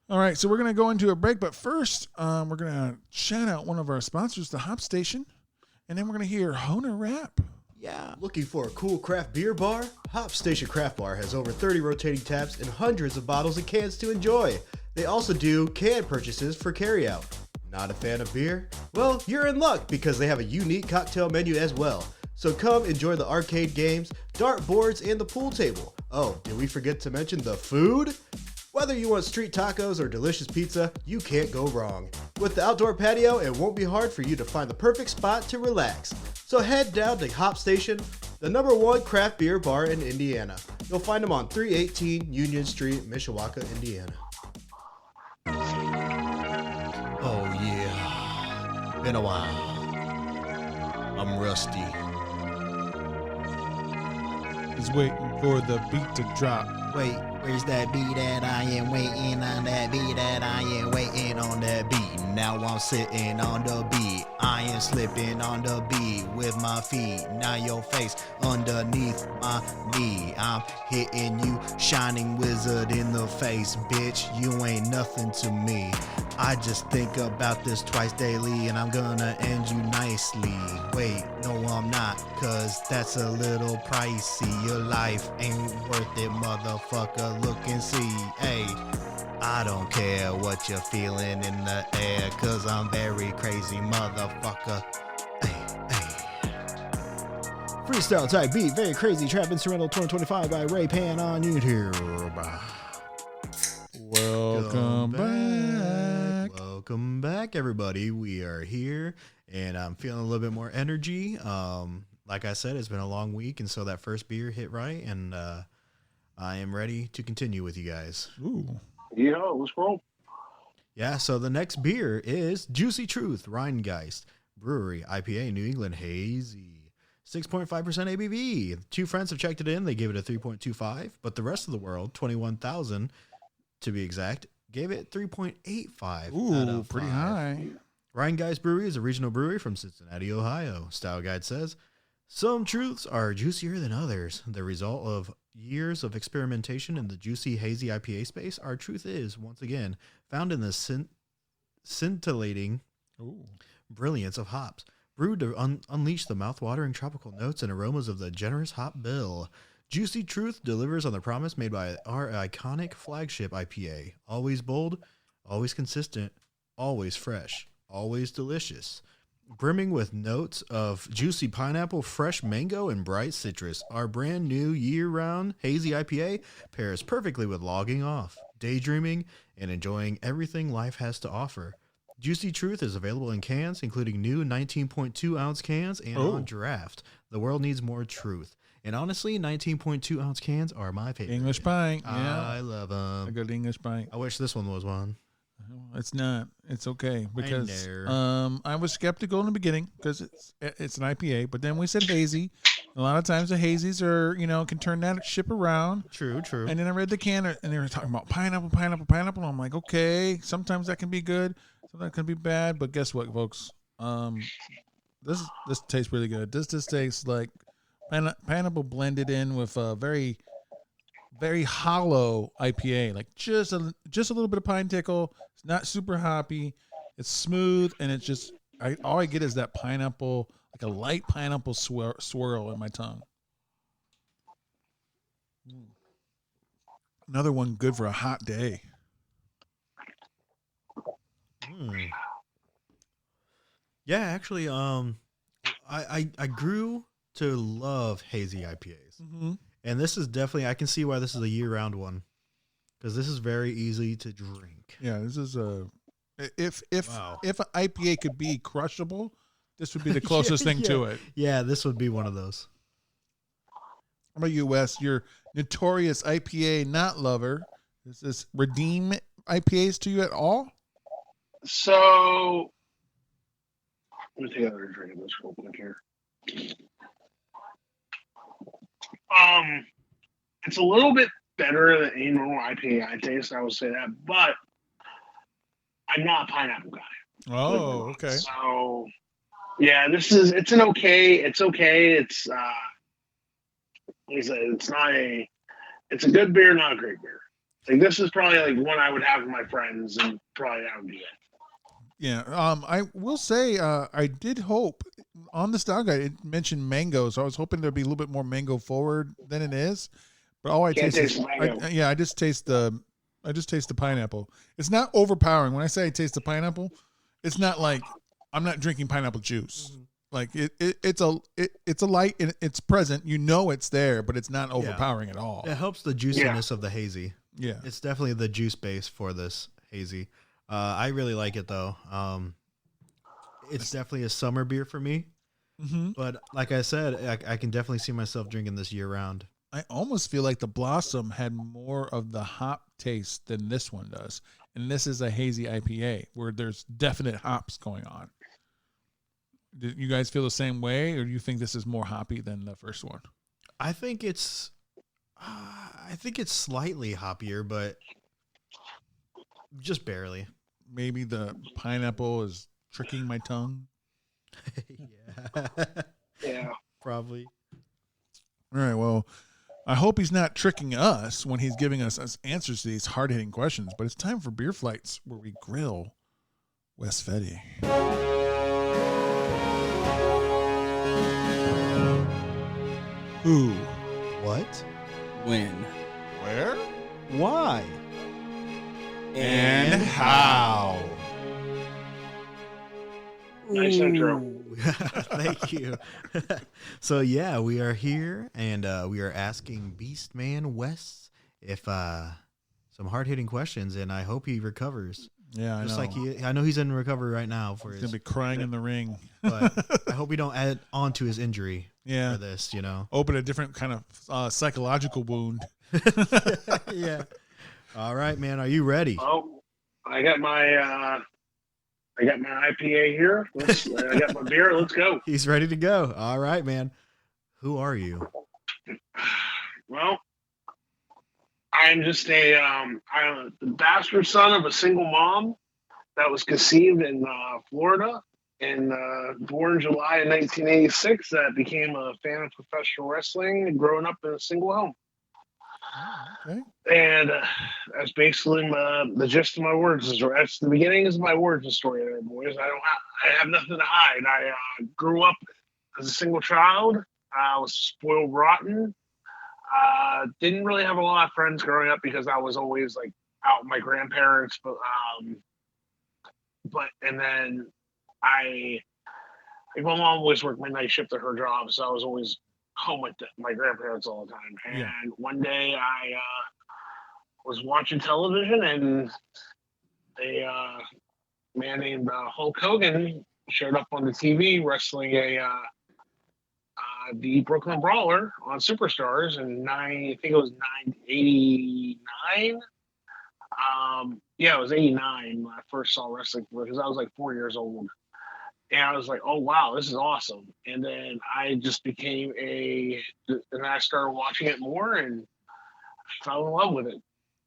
All right, so we're going to go into a break, but first, we're going to shout out one of our sponsors, the Hop Station, and then we're going to hear Honer rap. Yeah. Looking for a cool craft beer bar? Hop Station Craft Bar has over 30 rotating taps and hundreds of bottles and cans to enjoy. They also do can purchases for carryout. Not a fan of beer? Well, you're in luck because they have a unique cocktail menu as well. So come enjoy the arcade games, dart boards, and the pool table. Oh, did we forget to mention the food? Whether you want street tacos or delicious pizza, you can't go wrong. With the outdoor patio, it won't be hard for you to find the perfect spot to relax. So head down to Hop Station, the #1 craft beer bar in Indiana. You'll find them on 318 Union Street, Mishawaka, Indiana. Oh yeah, been a while. I'm rusty. He's waiting for the beat to drop. Wait, where's that beat at? I am waiting on that beat at. I am waiting on that beat. Now I'm sitting on the beat. I am slipping on the beat with my feet. Now your face underneath my knee. I'm hitting you, shining wizard in the face. Bitch, you ain't nothing to me. I just think about this twice daily and I'm gonna end you nicely. Wait, no I'm not, cause that's a little pricey. Your life ain't worth it, motherfucker. Look and see, hey. I don't care what you're feeling in the air, cause I'm very crazy, motherfucker. Hey. Freestyle type beat, very crazy, trap instrumental 2025 by Ray Pan on YouTube. Welcome back. Welcome back, everybody. We are here, and I'm feeling a little bit more energy. Like I said, it's been a long week, and so that first beer hit right, and I am ready to continue with you guys. Ooh. Yeah, let's roll. Yeah, so the next beer is Juicy Truth, Rhinegeist Brewery, IPA, New England Hazy. 6.5% ABV. Two friends have checked it in. They gave it a 3.25, but the rest of the world, 21,000 to be exact, gave it 3.85. Ooh, pretty high. Rhinegeist Brewery is a regional brewery from Cincinnati, Ohio. Style Guide says, some truths are juicier than others. The result of years of experimentation in the juicy, hazy IPA space, our truth is, once again, found in the scintillating brilliance of hops, brewed to unleash the mouth-watering tropical notes and aromas of the generous hop bill. Juicy Truth delivers on the promise made by our iconic flagship IPA. Always bold, always consistent, always fresh, always delicious. Brimming with notes of juicy pineapple, fresh mango, and bright citrus, our brand new year-round hazy IPA pairs perfectly with logging off, daydreaming, and enjoying everything life has to offer. Juicy Truth is available in cans, including new 19.2-ounce cans and on draft. The world needs more truth. And honestly, 19.2-ounce cans are my favorite. English pint. Yeah. I love them. A good English pint. I wish this one was one. It's not. It's okay because know. I was skeptical in the beginning because it's an IPA, but then we said hazy. A lot of times the hazies are, can turn that ship around. True. And then I read the can and they were talking about pineapple. I'm like, okay, sometimes that can be good, sometimes that can be bad. But guess what, folks? This tastes really good. This tastes like pineapple blended in with a very, very hollow IPA, like just a little bit of pine tickle. It's not super hoppy. It's smooth, and it's just all I get is that pineapple, like a light pineapple swirl in my tongue. Another one good for a hot day. Yeah, actually, I grew to love hazy IPAs. Mm-hmm. And this is definitely, I can see why this is a year-round one, because this is very easy to drink. Yeah, this is if an IPA could be crushable, this would be the closest thing to it. Yeah, this would be one of those. How about you, Wes? You're notorious IPA not lover. Does this redeem IPAs to you at all? So, let me take another drink of this real quick here. It's a little bit better than any normal IPA I taste. I would say that, but I'm not a pineapple guy. Oh, okay. So, yeah, it's an okay. It's okay. It's like I said, it's a good beer, not a great beer. Like this is probably like one I would have with my friends, and probably that would be it. Yeah. I will say, I did hope on the style guide it mentioned mango, so I was hoping there'd be a little bit more mango forward than it is. But all I Can't taste is, taste the mango. I just taste the pineapple. It's not overpowering. When I say I taste the pineapple, it's not like I'm not drinking pineapple juice. Mhm. Like it's a light, and it's present. You know it's there, but it's not overpowering at all. It helps the juiciness of the hazy. Yeah. It's definitely the juice base for this hazy. I really like it though. It's definitely a summer beer for me. Mm-hmm. But like I said, I can definitely see myself drinking this year round. I almost feel like the Blossom had more of the hop taste than this one does. And this is a hazy IPA where there's definite hops going on. Do you guys feel the same way, or do you think this is more hoppy than the first one? I think it's slightly hoppier, but just barely. Maybe the pineapple is tricking my tongue. Yeah. Yeah. Probably. All right, well, I hope he's not tricking us when he's giving us answers to these hard-hitting questions, but it's time for Beer Flights, where we grill Wes Fetty. Who? What? When? Where? Why? And how? Nice intro. Ooh. Thank you. So yeah, we are here, and we are asking Beastman Wes if some hard hitting questions, and I hope he recovers. Yeah, I Just know. like I know he's in recovery right now for He's his, gonna be crying in the ring. but I hope we don't add on to his injury Yeah, for this. You know. open a different kind of psychological wound. Yeah. All right, man. Are you ready? Well, I got my IPA here. I got my beer. Let's go. He's ready to go. All right, man. Who are you? Well, I'm just I'm the bastard son of a single mom that was conceived in Florida and born July of 1986. That became a fan of professional wrestling, growing up in a single home. Okay. And that's basically the gist of my words. That's the beginning is my origin story there, boys. I have nothing to hide. I grew up as a single child. I was spoiled rotten. Didn't really have a lot of friends growing up because I was always like out with my grandparents. But and then my mom always worked midnight shift at her job, so I was always home with my grandparents all the time. And Yeah. one day I was watching television, and a man named Hulk Hogan showed up on the TV wrestling the Brooklyn Brawler on Superstars in I think it was 1989. Yeah, it was 89 when I first saw wrestling because I was like 4 years old. And I was like, oh, wow, this is awesome. And then I just became and I started watching it more and I fell in love with it.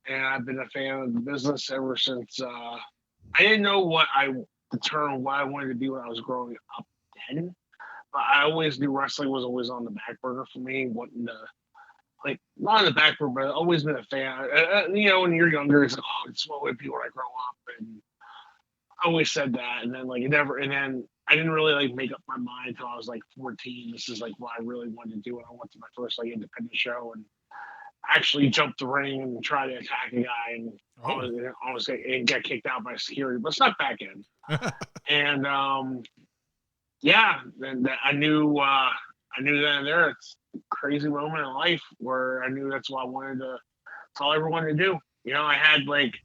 And I've been a fan of the business ever since. I didn't know what I wanted to be when I was growing up then. But I always knew wrestling was always on the back burner for me. Wanting to, like, not on the back burner, but I've always been a fan. You know, when you're younger, it's like, oh, it's what would be when I grow up. And I always said that, and then and then I didn't really like make up my mind until I was like 14. This is like what I really wanted to do when I went to my first like independent show and actually jumped the ring and tried to attack a guy and almost get kicked out by security, but snuck back in. And yeah, and I knew then and there it's a crazy moment in life where I knew that's what I wanted to. That's all I ever wanted to do. You know, I had like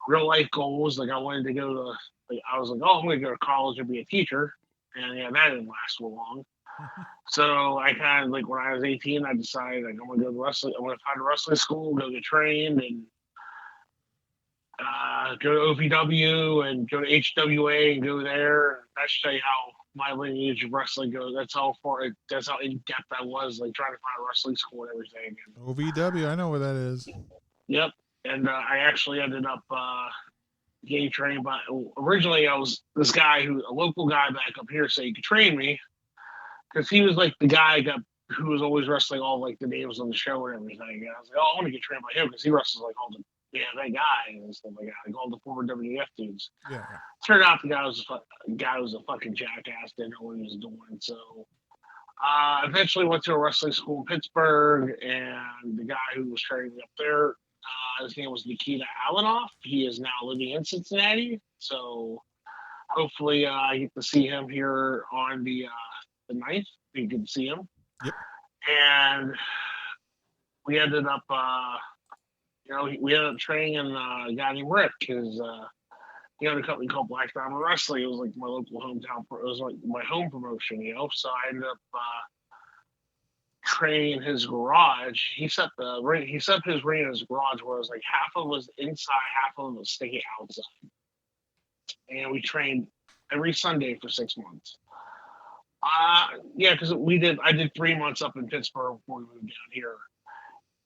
real life goals. Like I wanted to go to, like, I was like, oh, I'm going to go to college and be a teacher. And yeah, that didn't last so long. So I kind of like when I was 18, I decided like I'm going to go to wrestling. I'm going to find a wrestling school, go get trained, and go to OVW and go to HWA and go there. That should tell you how my lineage of wrestling goes. That's how in depth I was, like trying to find a wrestling school and everything. And, OVW, I know where that is. yep. And I actually ended up getting trained by. Originally, I was this guy a local guy back up here, said he could train me because he was like the guy who was always wrestling all like the names on the show and everything. And I was like, oh, I want to get trained by him because he wrestles like all the that guy and stuff like that, like all the former WWF dudes. Yeah. Turned out the guy was a fucking jackass, didn't know what he was doing. So eventually went to a wrestling school in Pittsburgh, and the guy who was training me up there, his name was Nikita Alanoff. He is now living in Cincinnati. So hopefully I get to see him here on the 9th. You can see him. Yep. And we ended up, we ended up training a guy named Rick, because he had a company called Black Diamond Wrestling. It was like my local hometown. It was like my home promotion, So I ended up training in his garage. He set his ring in his garage, where it was like half of it was inside, half of it was sticking outside. And we trained every Sunday for 6 months. Because I did 3 months up in Pittsburgh before we moved down here.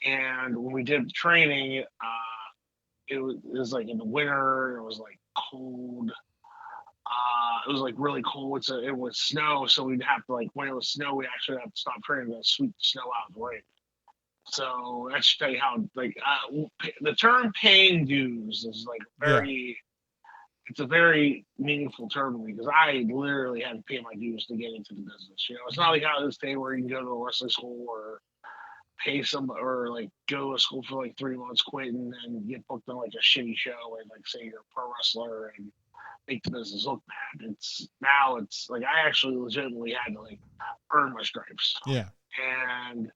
And when we did the training, it was like in the winter. It was like cold. It was like really cold. It was snow, so we'd have to, like, when it was snow, we actually have to stop training to sweep the snow out of the ring. So that should tell you how, like, the term paying dues is like it's a very meaningful term to me, because I literally had to pay my dues to get into the business. It's not like how this day where you can go to a wrestling school or pay some, or like go to school for like 3 months, quit, and then get booked on like a shitty show and like say you're a pro wrestler and make the business look bad. It's like I actually legitimately had to like earn my stripes. Yeah. And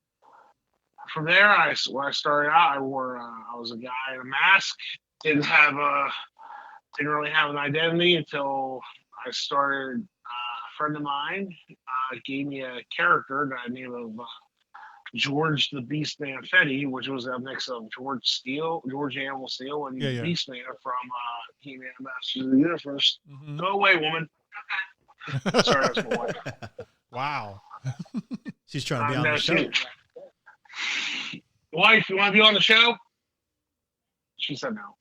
from there, when I started out, I was a guy in a mask. Didn't really have an identity until I started. A friend of mine gave me a character by the name of George the Beastman Fetty, which was a mix of George Animal Steel, and Beastman from He-Man Masters of the Universe. Mm-hmm. Go away, woman. Sorry, that's my wife. Wow. She's trying to be on the show. Wife, you want to be on the show? She said no.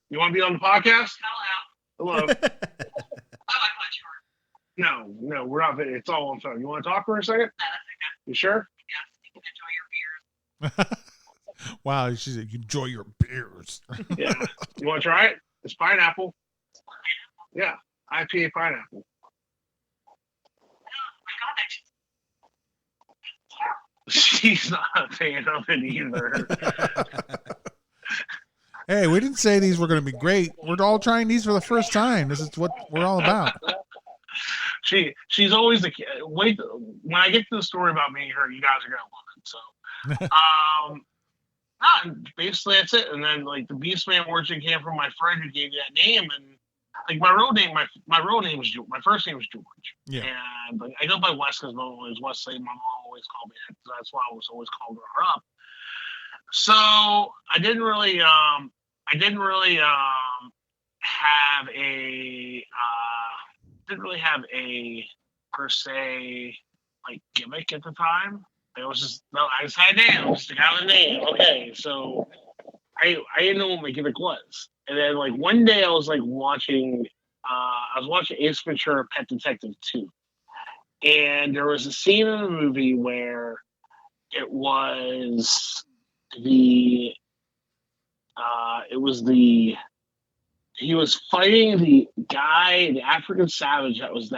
You want to be on the podcast? Hello. No, we're not. It's all on phone. You want to talk for a second? You sure? Yes, you can enjoy your beers. Wow, she said, enjoy your beers. Yeah. You want to try it? It's pineapple. Yeah, IPA pineapple. Oh my God, She's not a fan of it either. Hey, we didn't say these were going to be great. We're all trying these for the first time. This is what we're all about. She's always the wait. When I get to the story about me and her, you guys are gonna love it. So, basically that's it. And then like the Beastman origin came from my friend who gave me that name, and like my first name was George. Yeah. And like, I go by Wes because my name is Wesley. My mom always called me that, so that's why I was always calling her up. So I didn't really have a per se like gimmick at the time. I just had a name. I was just got a name. Okay, so I didn't know what my gimmick was. And then like one day I was watching Ace Ventura: Pet Detective 2. And there was a scene in the movie where he was fighting the guy, the African savage that was in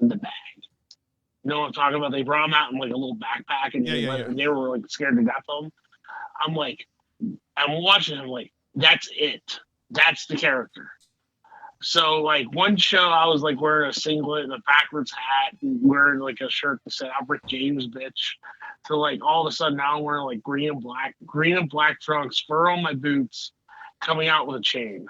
the bag. You know what I'm talking about? They brought him out in like a little backpack, and they were like scared to death of him. I'm watching him like, that's it. That's the character. So like one show I was like wearing a singlet and a backwards hat and wearing like a shirt that said "I'm Rick James, bitch." To like all of a sudden now I'm wearing like green and black trunks, fur on my boots, coming out with a chain.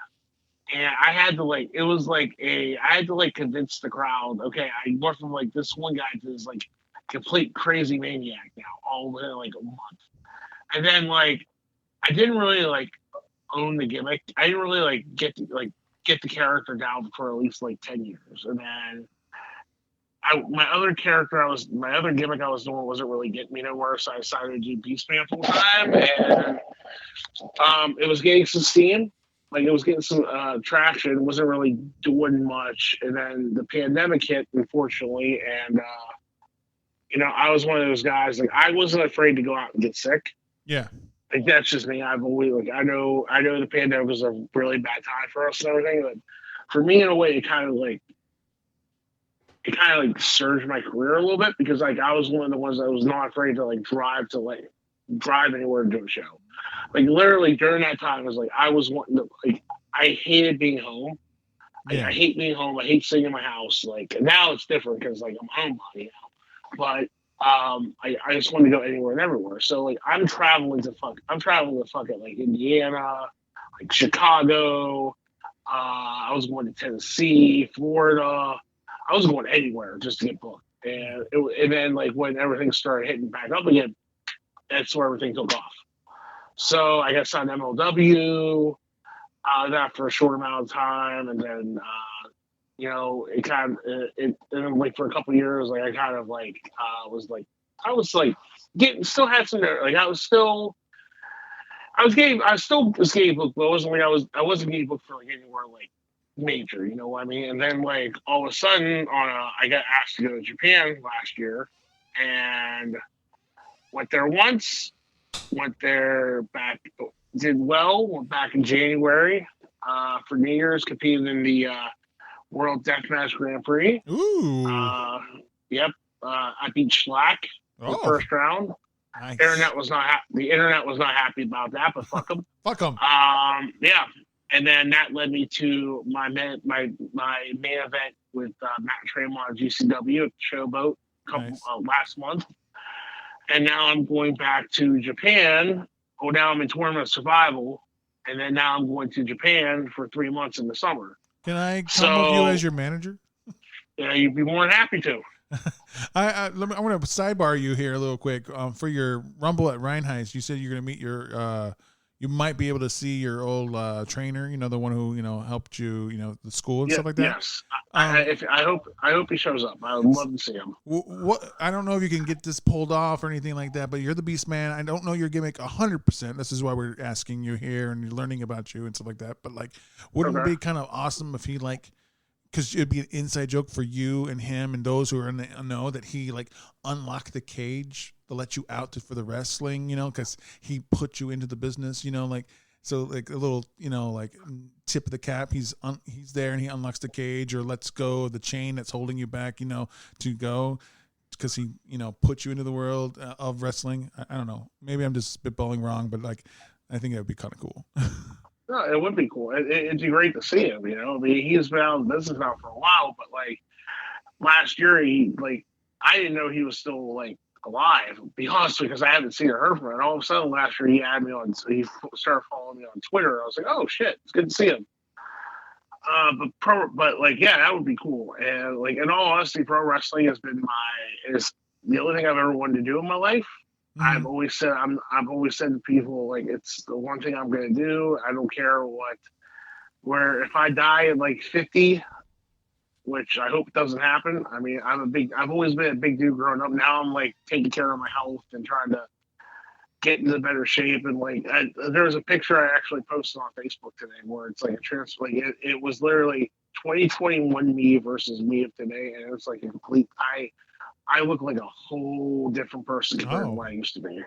And I had to convince the crowd, okay, I went from like this one guy to this like complete crazy maniac now, all within like a month. And then like I didn't really like own the gimmick. I didn't really like get the character down for at least like 10 years. And then my other gimmick I was doing wasn't really getting me nowhere, so I decided to do Beastman full time, and it was getting some steam. Like it was getting some traction, wasn't really doing much, and then the pandemic hit, unfortunately, and I was one of those guys, like I wasn't afraid to go out and get sick. Yeah. like that's just me. I've always like I know the pandemic was a really bad time for us and everything, but for me in a way it kind of like surged my career a little bit because like I was one of the ones that was not afraid to drive anywhere to do a show. Like literally during that time, it was like I was wanting to like I hated being home. Yeah. I hate being home. I hate sitting in my house. Like now it's different because like I'm homebody now. But I just want to go anywhere and everywhere. So like I'm traveling to fucking like Indiana, like Chicago. I was going to Tennessee, Florida. I was going anywhere just to get booked. And then like when everything started hitting back up again, that's where everything took off. So I got signed to MLW that for a short amount of time, and then you know it kind of and then like for a couple of years, like I kind of like I was like getting still had some like I still was getting booked, but it wasn't like I wasn't getting booked for like anywhere like major, you know what I mean? And then like all of a sudden I got asked to go to Japan last year, and went there once, went there back, did well, went back in January for New Year's, competed in the World Deathmatch Grand Prix. Ooh. Yep. I beat Schlack in the first round. Nice. The internet was not happy about that, but fuck them. Fuck them. Yeah. And then that led me to my main event with Matt Tremont of GCW at Showboat last month. And now I'm going back to Japan. Well, now I'm in Tournament Survival. And then now I'm going to Japan for 3 months in the summer. Can I come with you as your manager? Yeah, you'd be more than happy to. I want to sidebar you here a little quick. For your Rumble at Rhinegeist, you said you're going to meet your you might be able to see your old trainer, you know, the one who, you know, helped you, you know, the school and stuff like that. Yes. I hope he shows up. I would love to see him. What I don't know if you can get this pulled off or anything like that, but you're the Beastman. I don't know your gimmick 100%. This is why we're asking you here and you're learning about you and stuff like that. But like, wouldn't it be kind of awesome if he like, because it'd be an inside joke for you and him and those who are in the know that he like unlocked the cage to let you out for the wrestling, you know, because he put you into the business, you know, like, so like a little, you know, like tip of the cap, he's there and he unlocks the cage or lets go of the chain that's holding you back, you know, to go because he, you know, put you into the world of wrestling. I don't know. Maybe I'm just spitballing wrong, but like, I think it would be kind of cool. No, it would be cool. It'd be great to see him, you know. I mean, he's been out of the business now for a while, but like last year, I didn't know he was still like alive, to be honest, because I haven't seen or heard from him. And all of a sudden last year, he started following me on Twitter. I was like, oh shit, it's good to see him. But like, yeah, that would be cool. And like, in all honesty, pro wrestling has been is the only thing I've ever wanted to do in my life. Mm-hmm. I've always said to people, like, it's the one thing I'm going to do. I don't care where if I die at like 50, which I hope doesn't happen. I mean, I've always been a big dude growing up. Now I'm like taking care of my health and trying to get into better shape. And like, there was a picture I actually posted on Facebook today where it's like it was literally 2021 me versus me of today. And it was like a complete, I look like a whole different person compared to what I used to be.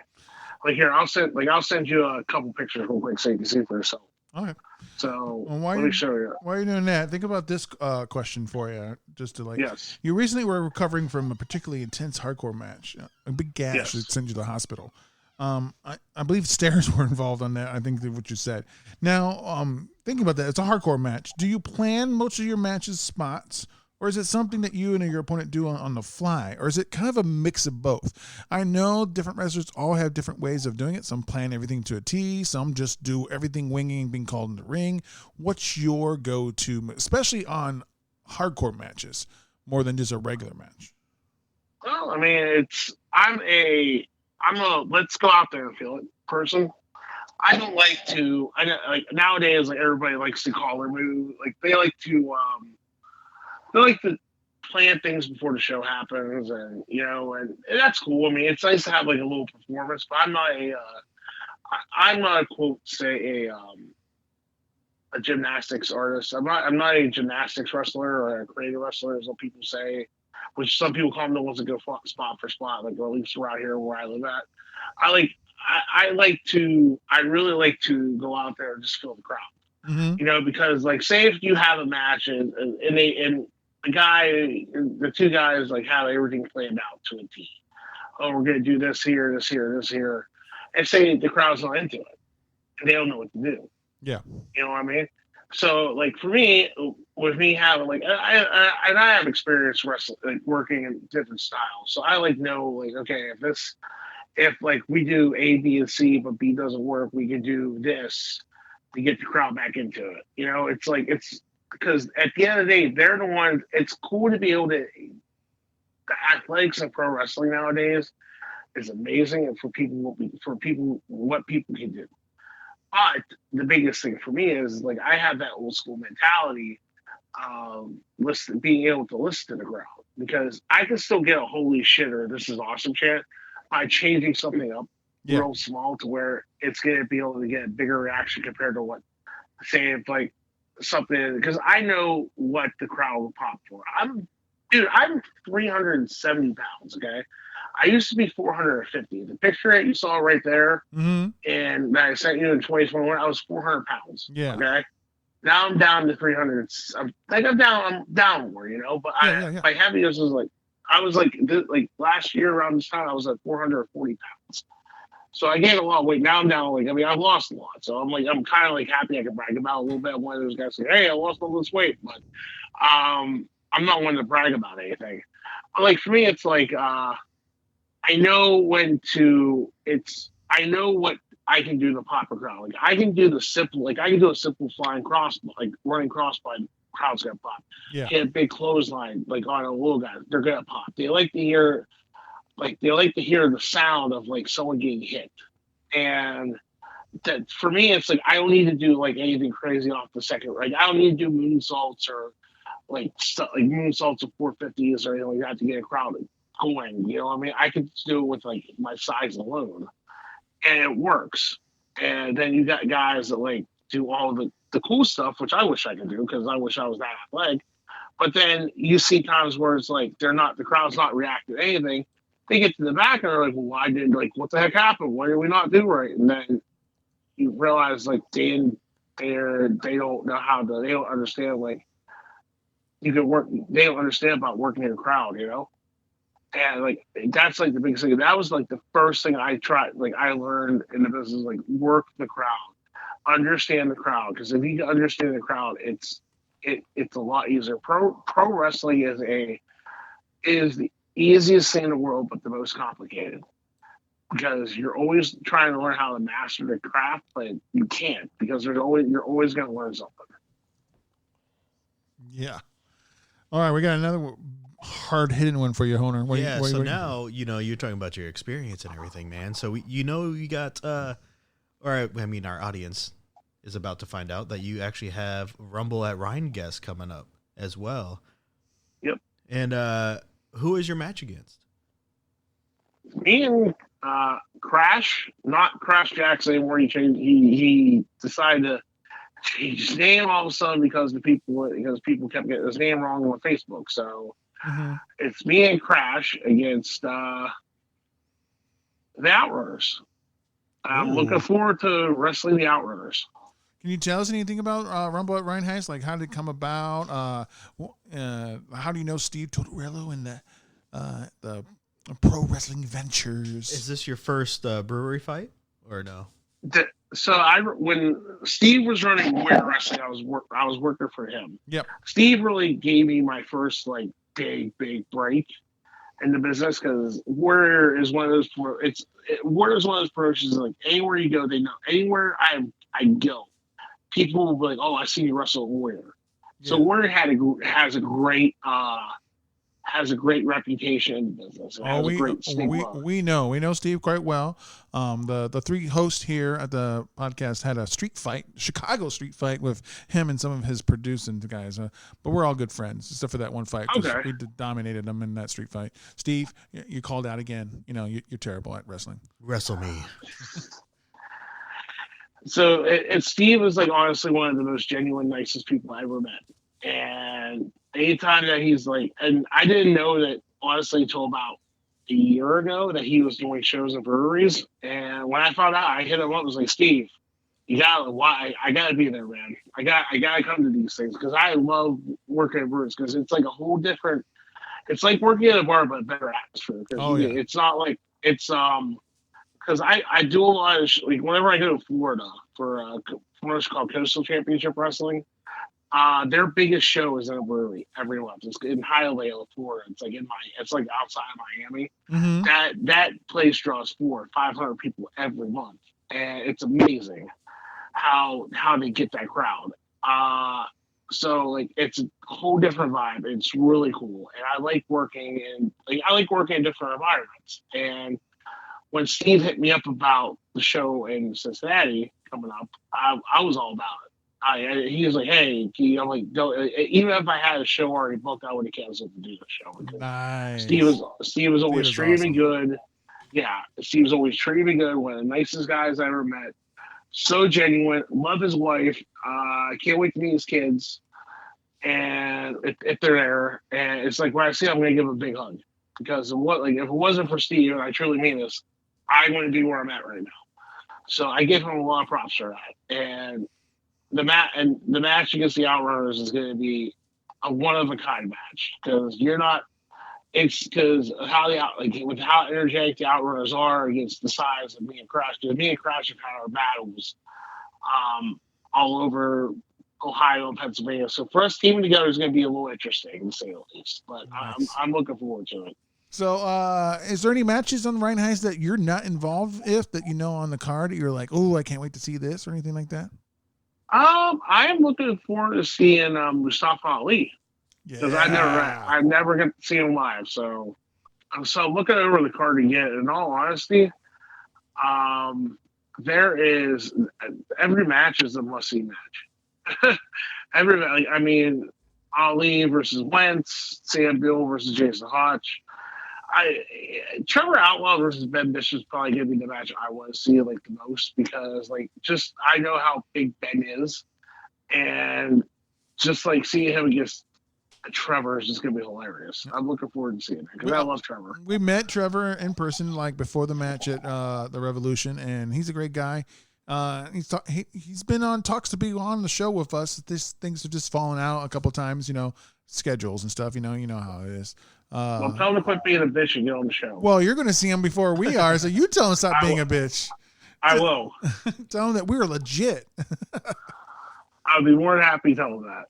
Like here, I'll send you a couple pictures real quick so you can see for yourself. Okay. So let me show you. Why are you doing that? Think about this question for you, just to like. Yes. You recently were recovering from a particularly intense hardcore match, a big gash that sent you to the hospital. I believe stairs were involved on that. I think what you said. Now, thinking about that, it's a hardcore match. Do you plan most of your matches spots? Or is it something that you and your opponent do on the fly? Or is it kind of a mix of both? I know different wrestlers all have different ways of doing it. Some plan everything to a T. Some just do everything winging, being called in the ring. What's your go-to, especially on hardcore matches, more than just a regular match? Well, I mean, I'm a let's go out there and feel it person. I don't like to. Like nowadays, like everybody likes to call their move. Like they like to plan things before the show happens, and you know, and that's cool. I mean, it's nice to have like a little performance, but I'm not quote say a gymnastics artist. I'm not a gymnastics wrestler or a creative wrestler, as what people say, which some people call them the ones that go spot for spot, like or at least around here where I live at. I really like to go out there and just feel the crowd. Mm-hmm. Because like, say if you have a match and the two guys like have everything planned out to a T. Oh, we're gonna do this here, this here, this here, and say the crowd's not into it, and they don't know what to do. Yeah. You know what I mean? So like for me, with me having like I have experience wrestling, like working in different styles, so I like know like, okay, if like we do A, B, and C, but B doesn't work, we can do this to get the crowd back into it. It's like, it's because at the end of the day, they're the ones. It's cool to be able to. The athletics of pro wrestling nowadays is amazing, and for people what people can do. But the biggest thing for me is like I have that old school mentality of being able to listen to the crowd, because I can still get a holy shit or this is awesome chant by changing something up real small to where it's going to be able to get a bigger reaction compared to what, say, if like something, because I know what the crowd will pop for. I'm 370 pounds. Okay. I used to be 450. The picture that you saw right there, and that I sent you in 2021, I was 400 pounds. Yeah. Okay. Now I'm down to 300. I'm down more, but my heaviest was like, I was like last year around this time, I was at 440 pounds. So I gained a lot of weight. Now I'm down, I've lost a lot. So I'm kind of like happy I can brag about it a little bit. One of those guys say, hey, I lost all this weight. But I'm not one to brag about anything. Like for me, it's like, I know I know what I can do to pop a crowd. Like I can do a simple flying cross, like running crossbody, crowd's gonna pop. Yeah. Hit a big clothesline, like on a little guy, they're gonna pop. They like to hear the sound of like someone getting hit. And that for me, it's like I don't need to do like anything crazy off the second. Like I don't need to do moonsaults or like moonsaults of 450s or anything like that to get a crowd going. You know what I mean? I could do it with like my size alone, and it works. And then you got guys that like do all the cool stuff, which I wish I could do because I wish I was that athletic. But then you see times where it's like the crowd's not reacting to anything. They get to the back and they're like, well, what the heck happened? What did we not do right? And then you realize like they don't know they don't understand like you can work. They don't understand about working in a crowd, And like that's like the biggest thing. That was like the first thing I tried. Like I learned in the business, like work the crowd, understand the crowd. Because if you understand the crowd, it's a lot easier. Pro wrestling is the easiest thing in the world, but the most complicated. Because you're always trying to learn how to master the craft, but you can't because you're always going to learn something. Yeah. All right, we got another hard hitting one for you, Honer. Now you're talking about your experience and everything, man. So you got our audience is about to find out that you actually have Rumble at Rhinegeist coming up as well. Yep. And who is your match against? Me and Crash, not Crash Jackson anymore. He decided to change his name all of a sudden because people kept getting his name wrong on Facebook. So it's me and Crash against the Outrunners. I'm looking forward to wrestling the Outrunners. Can you tell us anything about Rumble at Rhinegeist? Like, how did it come about? How do you know Steve Tortorello and the Pro Wrestling Ventures? Is this your first brewery fight or no? When Steve was running Warrior Wrestling, I was working for him. Yep. Steve really gave me my first like big break in the business because Warrior is one of those. Warrior is one of those promotions. Like anywhere you go, they know. Anywhere I go, people will be like, "Oh, I see you wrestle at Warrior." Yeah. So Warrior has a great reputation in the business. We know Steve quite well. The three hosts here at the podcast had a Chicago street fight with him and some of his producing guys. But we're all good friends, except for that one fight. Okay. We dominated them in that street fight. Steve, you called out again. You're terrible at wrestling. Wrestle me. So Steve is like honestly one of the most genuine, nicest people I ever met. And anytime that he's like, and I didn't know that honestly until about a year ago that he was doing shows in breweries, and when I found out, I hit him up. I was like, Steve, you got why? I gotta be there, man. I gotta come to these things because I love working at breweries because it's like a whole different. It's like working at a bar, but a better atmosphere. Oh, yeah. It's not like it's because I do a lot of like whenever I go to Florida for what's called Coastal Championship Wrestling. Their biggest show is in a brewery every month. It's in Hialeah, Florida. It's like outside of Miami. Mm-hmm. That place draws 400 or 500 people every month, and it's amazing how they get that crowd. So like it's a whole different vibe. It's really cool, and I like working in different environments. And when Steve hit me up about the show in Cincinnati coming up, I was all about it. He was like, "Hey," I'm like, "Don't." Even if I had a show already booked, I would have canceled to do the show. Because Nice. Steve was always is treating me awesome. good. Yeah, Steve was always treating me good. One of the nicest guys I ever met. So genuine. Love his wife. Can't wait to meet his kids. And if they're there, and it's like when I see him, I'm gonna give him a big hug because if it wasn't for Steve, and I truly mean this, I wouldn't be where I'm at right now. So I give him a lot of props for that. And the match against the Outrunners is going to be a one of a kind match because you're not. It's because with how energetic the Outrunners are against the size of me and Crash. Because me and Crash have had our battles, all over Ohio and Pennsylvania. So for us teaming together is going to be a little interesting, to say the least. But Nice. I'm looking forward to it. So, is there any matches on the Rhinegeist that you're not involved with that you know on the card that you're like, oh, I can't wait to see this or anything like that? I am looking forward to seeing Mustafa Ali because Yeah. I never get to see him live. So I'm looking over the card again. In all honesty, there is every match is a must see match. I mean, Ali versus Wentz, Sam Bill versus Jason Hotch. Trevor Outlaw versus Ben Bishop is probably going to be the match I want to see like the most because I know how big Ben is, and just like seeing him against Trevor is just going to be hilarious. I'm looking forward to seeing it because I love Trevor. We met Trevor in person like before the match at the Revolution, and he's a great guy. He's been on talks to be on the show with us. Things have just fallen out a couple times, schedules and stuff. You know how it is. Well, tell him to quit being a bitch and get on the show. Well, you're going to see him before we are, so you tell him stop being a bitch. I will. Tell him that we're legit. I'll be more than happy to tell him that.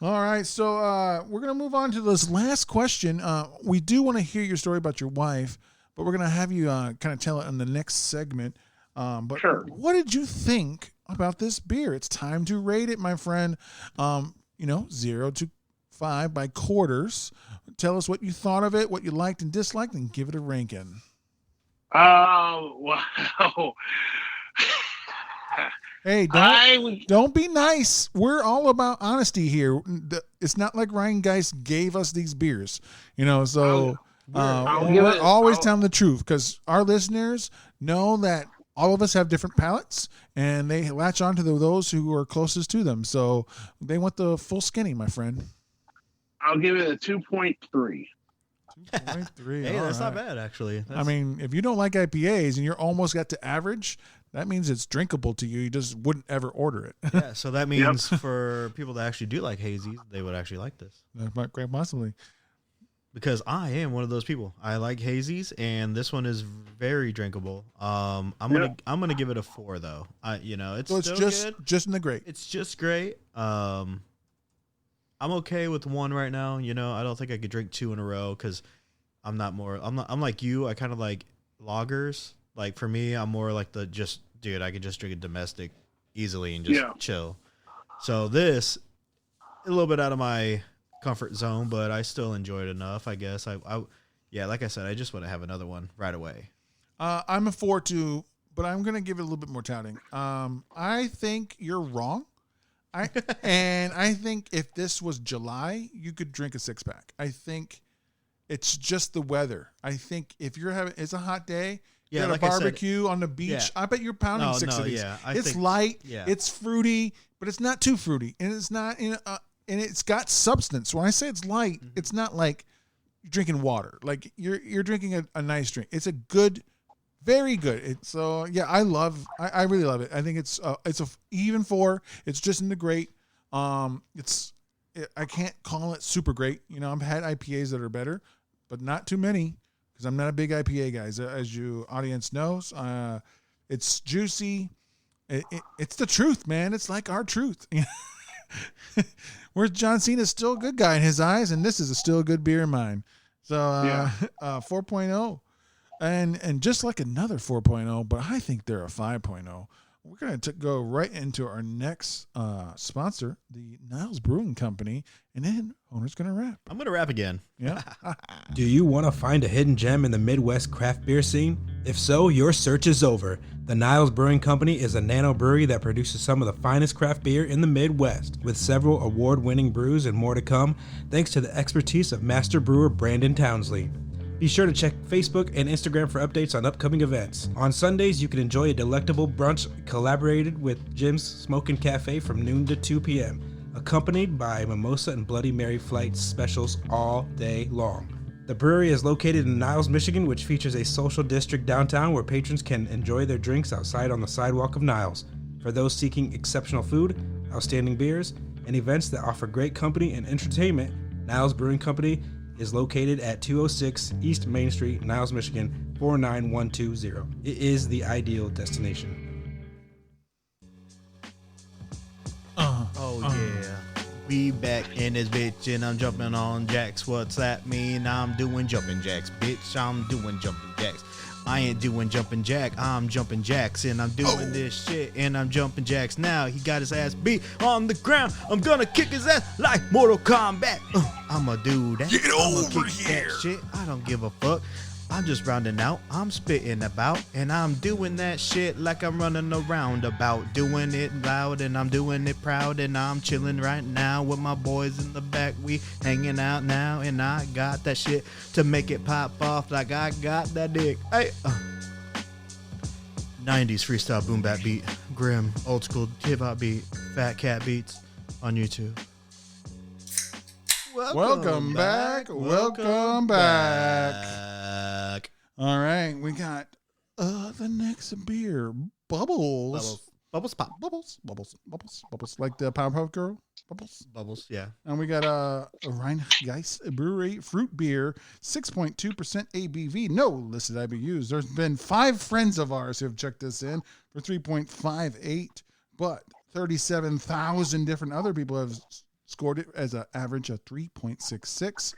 All right, so we're going to move on to this last question. We do want to hear your story about your wife, but we're going to have you kind of tell it in the next segment. But Sure. What did you think about this beer? It's time to rate it, my friend. 0 to 5 by quarters. Tell us what you thought of it, what you liked and disliked, and give it a ranking. Wow. Hey, don't be nice. We're all about honesty here. It's not like Rhinegeist gave us these beers, so we're always telling the truth because our listeners know that all of us have different palates and they latch on to those who are closest to them. So they want the full skinny, my friend. I'll give it a 2.3. 2.3. Hey, that's not bad, actually. I mean, if you don't like IPAs and you're almost got to average, that means it's drinkable to you. You just wouldn't ever order it. Yeah, so that means for people that actually do like hazies, they would actually like this. Quite possibly. Because I am one of those people. I like hazies, and this one is very drinkable. I'm gonna give it a 4 though. It's So it's still just in the great. It's just great. I'm okay with 1 right now. I don't think I could drink 2 in a row because I'm like you. I kind of like lagers. Like for me, I'm more like I could just drink a domestic easily and just chill. So this, a little bit out of my comfort zone, but I still enjoy it enough, I guess. Like I said, I just want to have another one right away. I'm a 4 too, but I'm gonna give it a little bit more touting. I think you're wrong. I think if this was July, you could drink a 6-pack. I think it's just the weather. I think if it's a hot day, you're at a barbecue on the beach. I bet you're pounding 6 of these. It's light. Yeah. It's fruity, but it's not too fruity, and it's not and it's got substance. When I say it's light, it's not like drinking water. Like you're drinking a nice drink. It's a good, very good. It's yeah, I really love it. I think it's a even 4. It's just in the great. I can't call it super great. You know, I've had IPAs that are better, but not too many because I'm not a big IPA guy. As you audience knows, it's juicy. It's the truth, man. It's like our truth. Whereas John Cena's still a good guy in his eyes, and this is still a good beer in mine. So 4.0. And just like another 4.0, but I think they're a 5.0. We're going to go right into our next sponsor, the Niles Brewing Company, and then owner's going to wrap. I'm going to wrap again. Yeah. Do you want to find a hidden gem in the Midwest craft beer scene? If so, your search is over. The Niles Brewing Company is a nano brewery that produces some of the finest craft beer in the Midwest, with several award-winning brews and more to come, thanks to the expertise of master brewer Brandon Townsley. Be sure to check Facebook and Instagram for updates on upcoming events. On Sundays, you can enjoy a delectable brunch collaborated with Jim's Smokin' Cafe from noon to 2 p.m., accompanied by mimosa and Bloody Mary flight specials all day long. The brewery is located in Niles, Michigan, which features a social district downtown where patrons can enjoy their drinks outside on the sidewalk of Niles. For those seeking exceptional food, outstanding beers, and events that offer great company and entertainment, Niles Brewing Company is located at 206 East Main Street, Niles, Michigan, 49120. It is the ideal destination. Oh yeah, we back in this bitch and I'm jumping on jacks. What's that mean? I'm doing jumping jacks, bitch. I'm doing jumping jacks. I ain't doing jumping jack, I'm jumping jacks, and I'm doing this shit, and I'm jumping jacks now. He got his ass beat on the ground. I'm gonna kick his ass like Mortal Kombat. I'ma do that. Get I'ma over kick here. that shit. I don't give a fuck. I'm just rounding out. I'm spitting about, and I'm doing that shit like I'm running around about, doing it loud, and I'm doing it proud, and I'm chilling right now with my boys in the back. We hanging out now, and I got that shit to make it pop off like I got that dick. Hey, 90s freestyle boom bap beat, grim old school hip hop beat, Fat Cat Beats on YouTube. Welcome back. Welcome back. All right, we got the next beer, Bubbles. Bubbles pop. Bubbles, like the Powerpuff Girl. Bubbles, yeah. And we got a Rhinegeist Brewery fruit beer, 6.2% ABV, no listed IBUs. There's been 5 friends of ours who have checked this in for 3.58, but 37,000 different other people have scored it as an average of 3.66.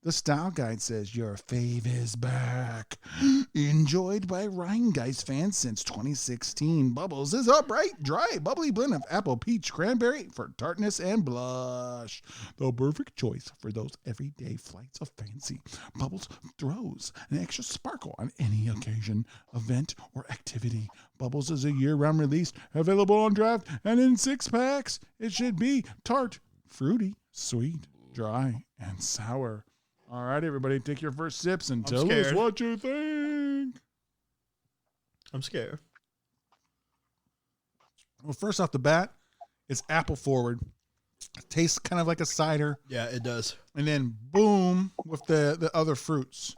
The style guide says your fave is back. Enjoyed by Rhinegeist fans since 2016. Bubbles is a bright, dry, bubbly blend of apple, peach, cranberry for tartness and blush. The perfect choice for those everyday flights of fancy. Bubbles throws an extra sparkle on any occasion, event, or activity. Bubbles is a year-round release, available on draft and in 6-packs. It should be tart, fruity, sweet, dry, and sour. All right, everybody, take your first sips and tell us what you think. I'm scared. Well, first off the bat, it's apple forward. It tastes kind of like a cider. Yeah, it does. And then boom with the other fruits.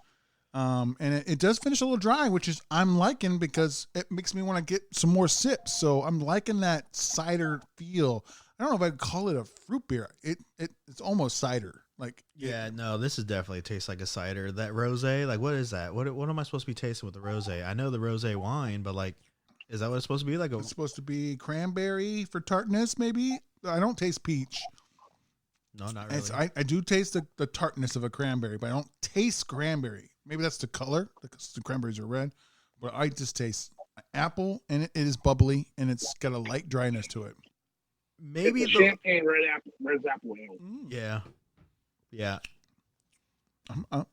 And it does finish a little dry, which is I'm liking because it makes me want to get some more sips. So I'm liking that cider feel. I don't know if I'd call it a fruit beer. It's almost cider. Like Yeah, no, this is definitely tastes like a cider. That rosé, like what is that? What am I supposed to be tasting with the rosé? I know the rosé wine, but like, is that what it's supposed to be? Like it's supposed to be cranberry for tartness, maybe. I don't taste peach. No, not really. I do taste the tartness of a cranberry, but I don't taste cranberry. Maybe that's the color because the cranberries are red, but I just taste apple, and it is bubbly, and it's got a light dryness to it. Maybe it's champagne red apple ale. Yeah. Yeah. I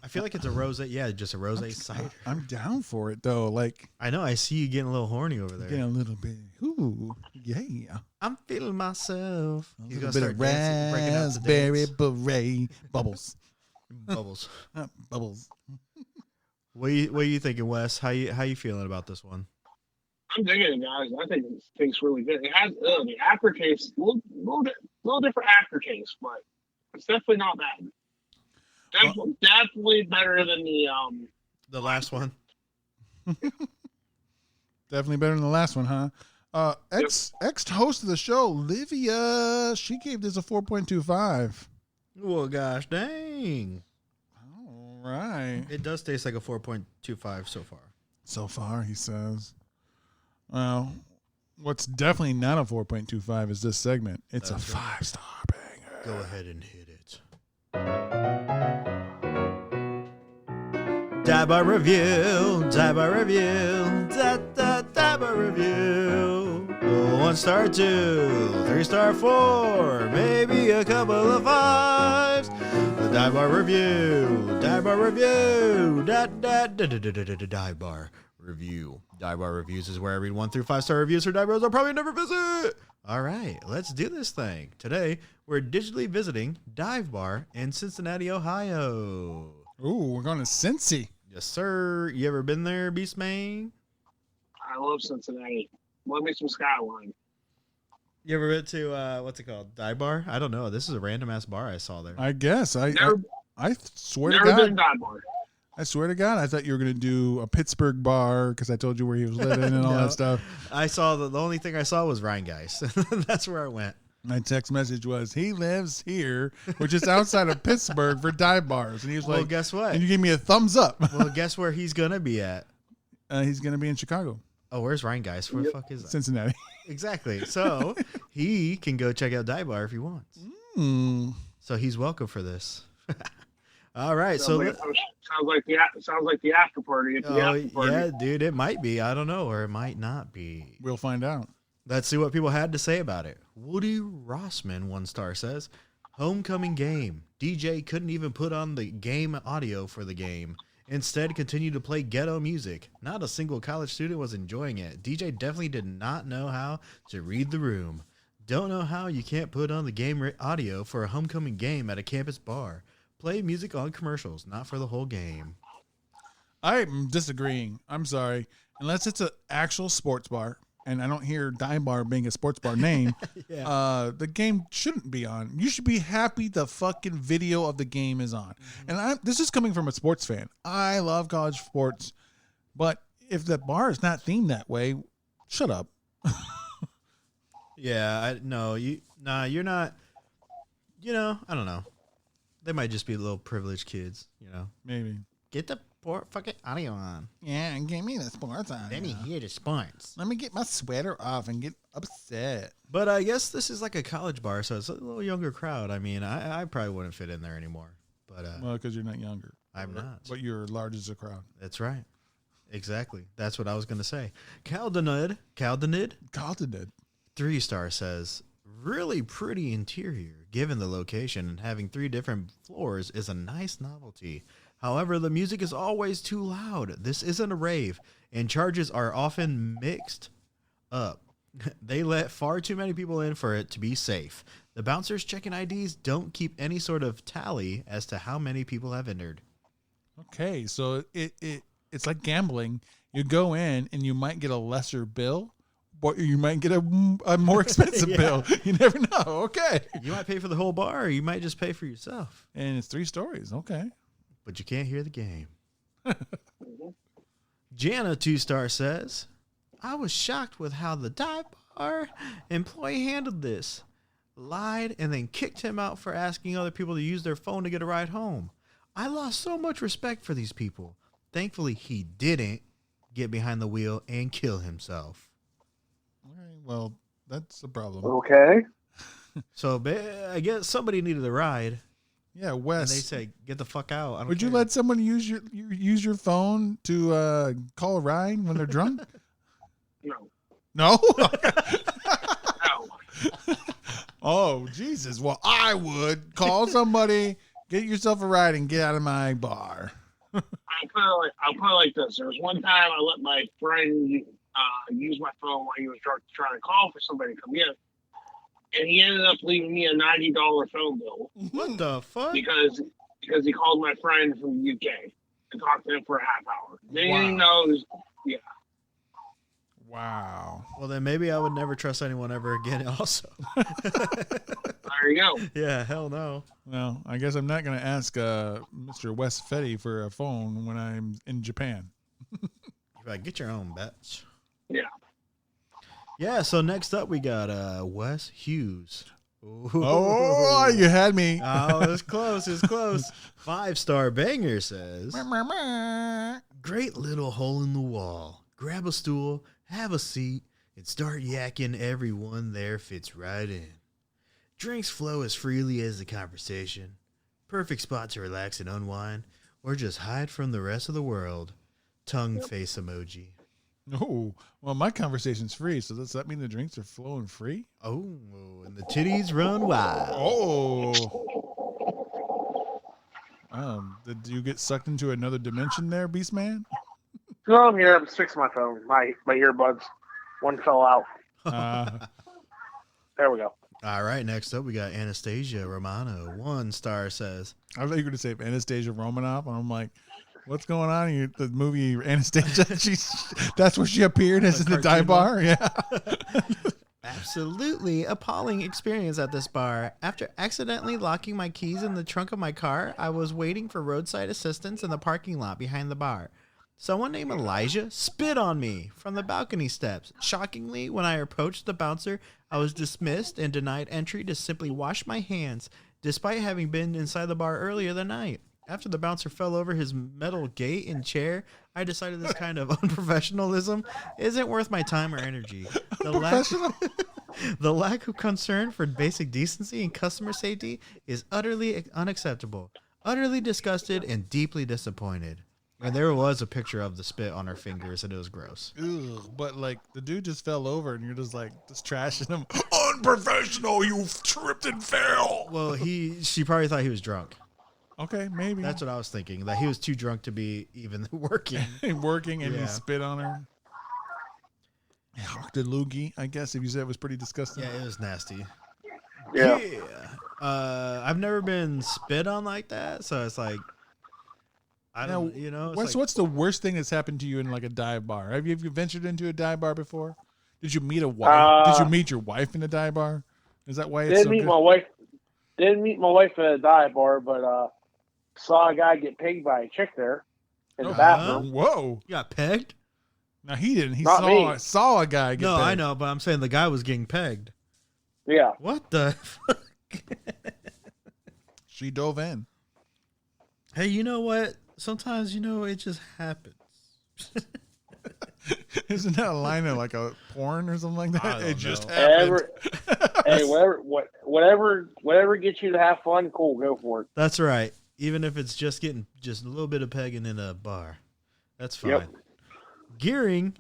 feel like it's a rosé. Yeah, just a rosé cider. I'm down for it though. Like I know. I see you getting a little horny over there. Getting a little bit. Ooh, yeah. I'm feeling myself. A little bit of raspberry beret bubbles. Bubbles. Bubbles. What are you thinking, Wes? How you feeling about this one? I'm digging it, guys. I think it tastes really good. It has the aftertaste, little different aftertaste, but it's definitely not bad. Definitely better than The last one. Definitely better than the last one, huh? Ex host of the show, Livia, she gave this a 4.25. Well, gosh dang. All right. It does taste like a 4.25 so far. So far, he says. Well, what's definitely not a 4.25 is this segment. It's That's a right. 5-star banger. Go ahead and hit it. Die bar review, die bar review, die bar review. 1 star, 2, 3 star, 4, maybe a couple of 5s. The die bar review, die bar review, die bar review. Die bar reviews is where I read 1 through 5 star reviews for die bars I'll probably never visit. All right, let's do this thing. Today, we're digitally visiting Dive Bar in Cincinnati, Ohio. Ooh, we're going to Cincy. Yes, sir. You ever been there, Beastman? I love Cincinnati. Love me some Skyline. You ever been to, what's it called, Dive Bar? I don't know. This is a random-ass bar I saw there. I guess. I swear to Never been God. to Bar. I swear to God, I thought you were going to do a Pittsburgh bar because I told you where he was living and all No. that stuff. I saw, the only thing I saw was Rhinegeist. That's where I went. My text message was, he lives here, which is outside of Pittsburgh for dive bars. And he was Well, like, guess what? and you gave me a thumbs up. Well, guess where he's going to be at? He's going to be in Chicago, Oh, where's Rhinegeist? Where the fuck is that? Cincinnati. Exactly. So he can go check out Dive Bar if he wants. So he's welcome for this. All right. So Sounds like the after party. It's the after party. yeah, dude, it might be. I don't know, or it might not be. We'll find out. Let's see what people had to say about it. Woody Rossman, 1 star, says, homecoming game. DJ couldn't even put on the game audio for the game. Instead, continued to play ghetto music. Not a single college student was enjoying it. DJ definitely did not know how to read the room. Don't know how you can't put on the game audio for a homecoming game at a campus bar. Play music on commercials, not for the whole game. I'm disagreeing. I'm sorry. Unless it's an actual sports bar, and I don't hear Dive Bar being a sports bar name, the game shouldn't be on. You should be happy the fucking video of the game is on. And this is coming from a sports fan. I love college sports, but if the bar is not themed that way, shut up. Yeah, you're not. I don't know. They might just be little privileged kids, Maybe. Get the poor fucking audio on. Yeah, and give me the sports on. Then you hear the sports. Let me get my sweater off and get upset. But I guess this is like a college bar, so it's a little younger crowd. I mean, I probably wouldn't fit in there anymore. But Well, because you're not younger. I'm not. But you're large as a crowd. That's right. Exactly. That's what I was going to say. Caldenid, Carlton did. 3 star says, really pretty interior. Given the location and having 3 different floors is a nice novelty. However, the music is always too loud. This isn't a rave, and charges are often mixed up. They let far too many people in for it to be safe. The bouncers checking IDs don't keep any sort of tally as to how many people have entered. Okay, so it's like gambling. You go in and you might get a lesser bill, but you might get a more expensive Yeah. bill. You never know. Okay. You might pay for the whole bar, or you might just pay for yourself. And it's 3 stories. Okay. But you can't hear the game. Jana, 2 star, says, I was shocked with how the dive bar employee handled this. Lied and then kicked him out for asking other people to use their phone to get a ride home. I lost so much respect for these people. Thankfully, he didn't get behind the wheel and kill himself. All right, well, that's a problem. Okay. So I guess somebody needed a ride. Yeah, And Wes. they say, get the fuck out. I don't Would you care. let someone use your phone to call a ride when they're drunk? No. No? No. Oh, Jesus. Well, I would call somebody, get yourself a ride, and get out of my bar. I'll put it like this. There was one time I let my friend use my phone while he was trying to call for somebody to come in. And he ended up leaving me a $90 phone bill What the fuck? because he called my friend from the UK and talked to him for a half hour. Then Wow. he knows, yeah. Wow. Well, then maybe I would never trust anyone ever again. Also, There you go. yeah, hell no. Well, I guess I'm not going to ask Mr. Wes Fetty for a phone when I'm in Japan. Right, get your own bets. Yeah. Yeah. So next up, we got Wes Hughes. Oh, you had me. Oh, it's close. It's close. 5-star banger says, great little hole in the wall. Grab a stool, have a seat, and start yakking. Everyone there fits right in. Drinks flow as freely as the conversation. Perfect spot to relax and unwind, or just hide from the rest of the world. Tongue face emoji. Oh, well, my conversation's free, so does that mean the drinks are flowing free? Oh, and the titties run wild. Oh. Did you get sucked into another dimension there, Beastman? No, I'm here. I'm fixing my phone. My earbuds. One fell out. There we go. All right, next up we got Anastasia Romano. 1-star says, I thought you were going to say Anastasia Romanoff, and I'm like, what's going on in the movie Anastasia? That's where she appeared as in the dive bar? Yeah. absolutely appalling experience at this bar. After accidentally locking my keys in the trunk of my car, I was waiting for roadside assistance in the parking lot behind the bar. Someone named Elijah spit on me from the balcony steps. Shockingly, when I approached the bouncer, I was dismissed and denied entry to simply wash my hands, despite having been inside the bar earlier that night. After the bouncer fell over his metal gate and chair, I decided this kind of unprofessionalism isn't worth my time or energy. The lack of concern for basic decency and customer safety is utterly unacceptable. Utterly disgusted and deeply disappointed. And there was a picture of the spit on her fingers, and it was gross. Ugh, but like the dude just fell over, and you're just like just trashing him. Unprofessional! You tripped and fell. Well, she probably thought he was drunk. Okay, maybe That's what I was thinking. That he was too drunk to be even working. working, and Yeah. he spit on her. Hocked a loogie, I guess. If you said it was pretty disgusting. Yeah, it was nasty. Yeah. I've never been spit on like that, so it's like I don't, What's the worst thing that's happened to you in like a dive bar? Have you ventured into a dive bar before? Did you meet a wife? Did you meet your wife in a dive bar? Is that why it's Didn't so meet good? my wife. Didn't meet my wife at a dive bar, but saw a guy get pegged by a chick there in the bathroom. Whoa! You got pegged? No, he didn't. He Not me. saw a guy get No, pegged. I know, but I'm saying the guy was getting pegged. Yeah. What the? She dove in. Hey, you know what? Sometimes it just happens. Isn't that a line of like a porn or something like that? I don't It just know. happened. Hey, whatever gets you to have fun, cool, go for it. That's right. Even if it's just getting just a little bit of pegging in a bar, that's fine. Yep. Gearing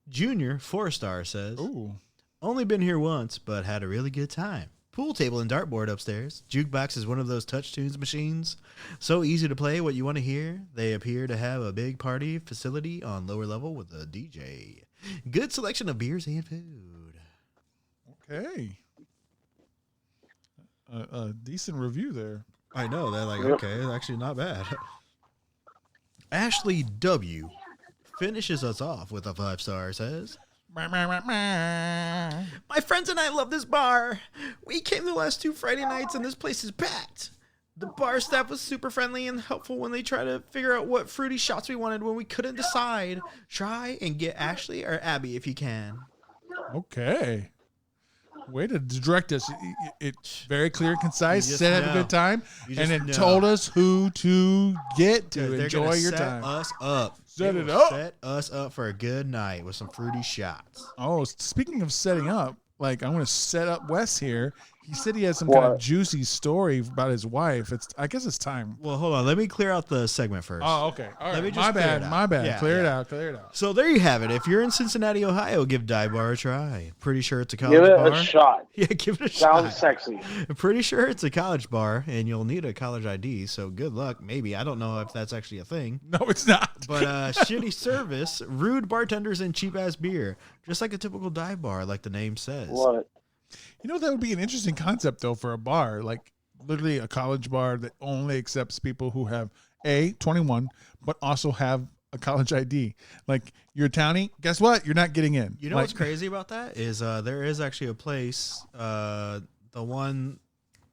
Jr. 4-star says, Ooh. only been here once, but had a really good time. Pool table and dartboard upstairs. Jukebox is one of those touch tunes machines. So easy to play what you want to hear. They appear to have a big party facility on lower level with a DJ. Good selection of beers and food. Okay. A decent review there. I know. They're like, Yep. okay, it's actually not bad. Ashley W. finishes us off with a 5-star, says, my friends and I love this bar. We came the last 2 Friday nights and this place is packed. The bar staff was super friendly and helpful when they tried to figure out what fruity shots we wanted when we couldn't decide. Try and get Ashley or Abby if you can. Okay. Way to direct us. It's very clear and concise. You just Said have a know. good time. You And just it know. told us who to get to They're enjoy gonna your set time. us up. Set They it will up. Set us up for a good night with some fruity shots. Oh, speaking of setting up, like I'm going to set up Wes here. He said he has some kind of What? juicy story about his wife. I guess it's time. Well, hold on. Let me clear out the segment first. Oh, okay. All Let me right. just My clear bad. it out. My bad. Yeah, Clear it yeah. out. Clear it out. So there you have it. If you're in Cincinnati, Ohio, give Dive Bar a try. Pretty sure it's a college Give it bar. a shot. Yeah, give it a Sounds shot. sexy. I'm pretty sure it's a college bar, and you'll need a college ID. So good luck. Maybe I don't know if that's actually a thing. No, it's not. But shitty service, rude bartenders, and cheap ass beer, just like a typical dive bar, like the name says. Love it. You know, that would be an interesting concept, though, for a bar. Like, literally a college bar that only accepts people who have, A, 21, but also have a college ID. Like, you're a townie, guess what? You're not getting in. You know what's crazy about that is there is actually a place, the one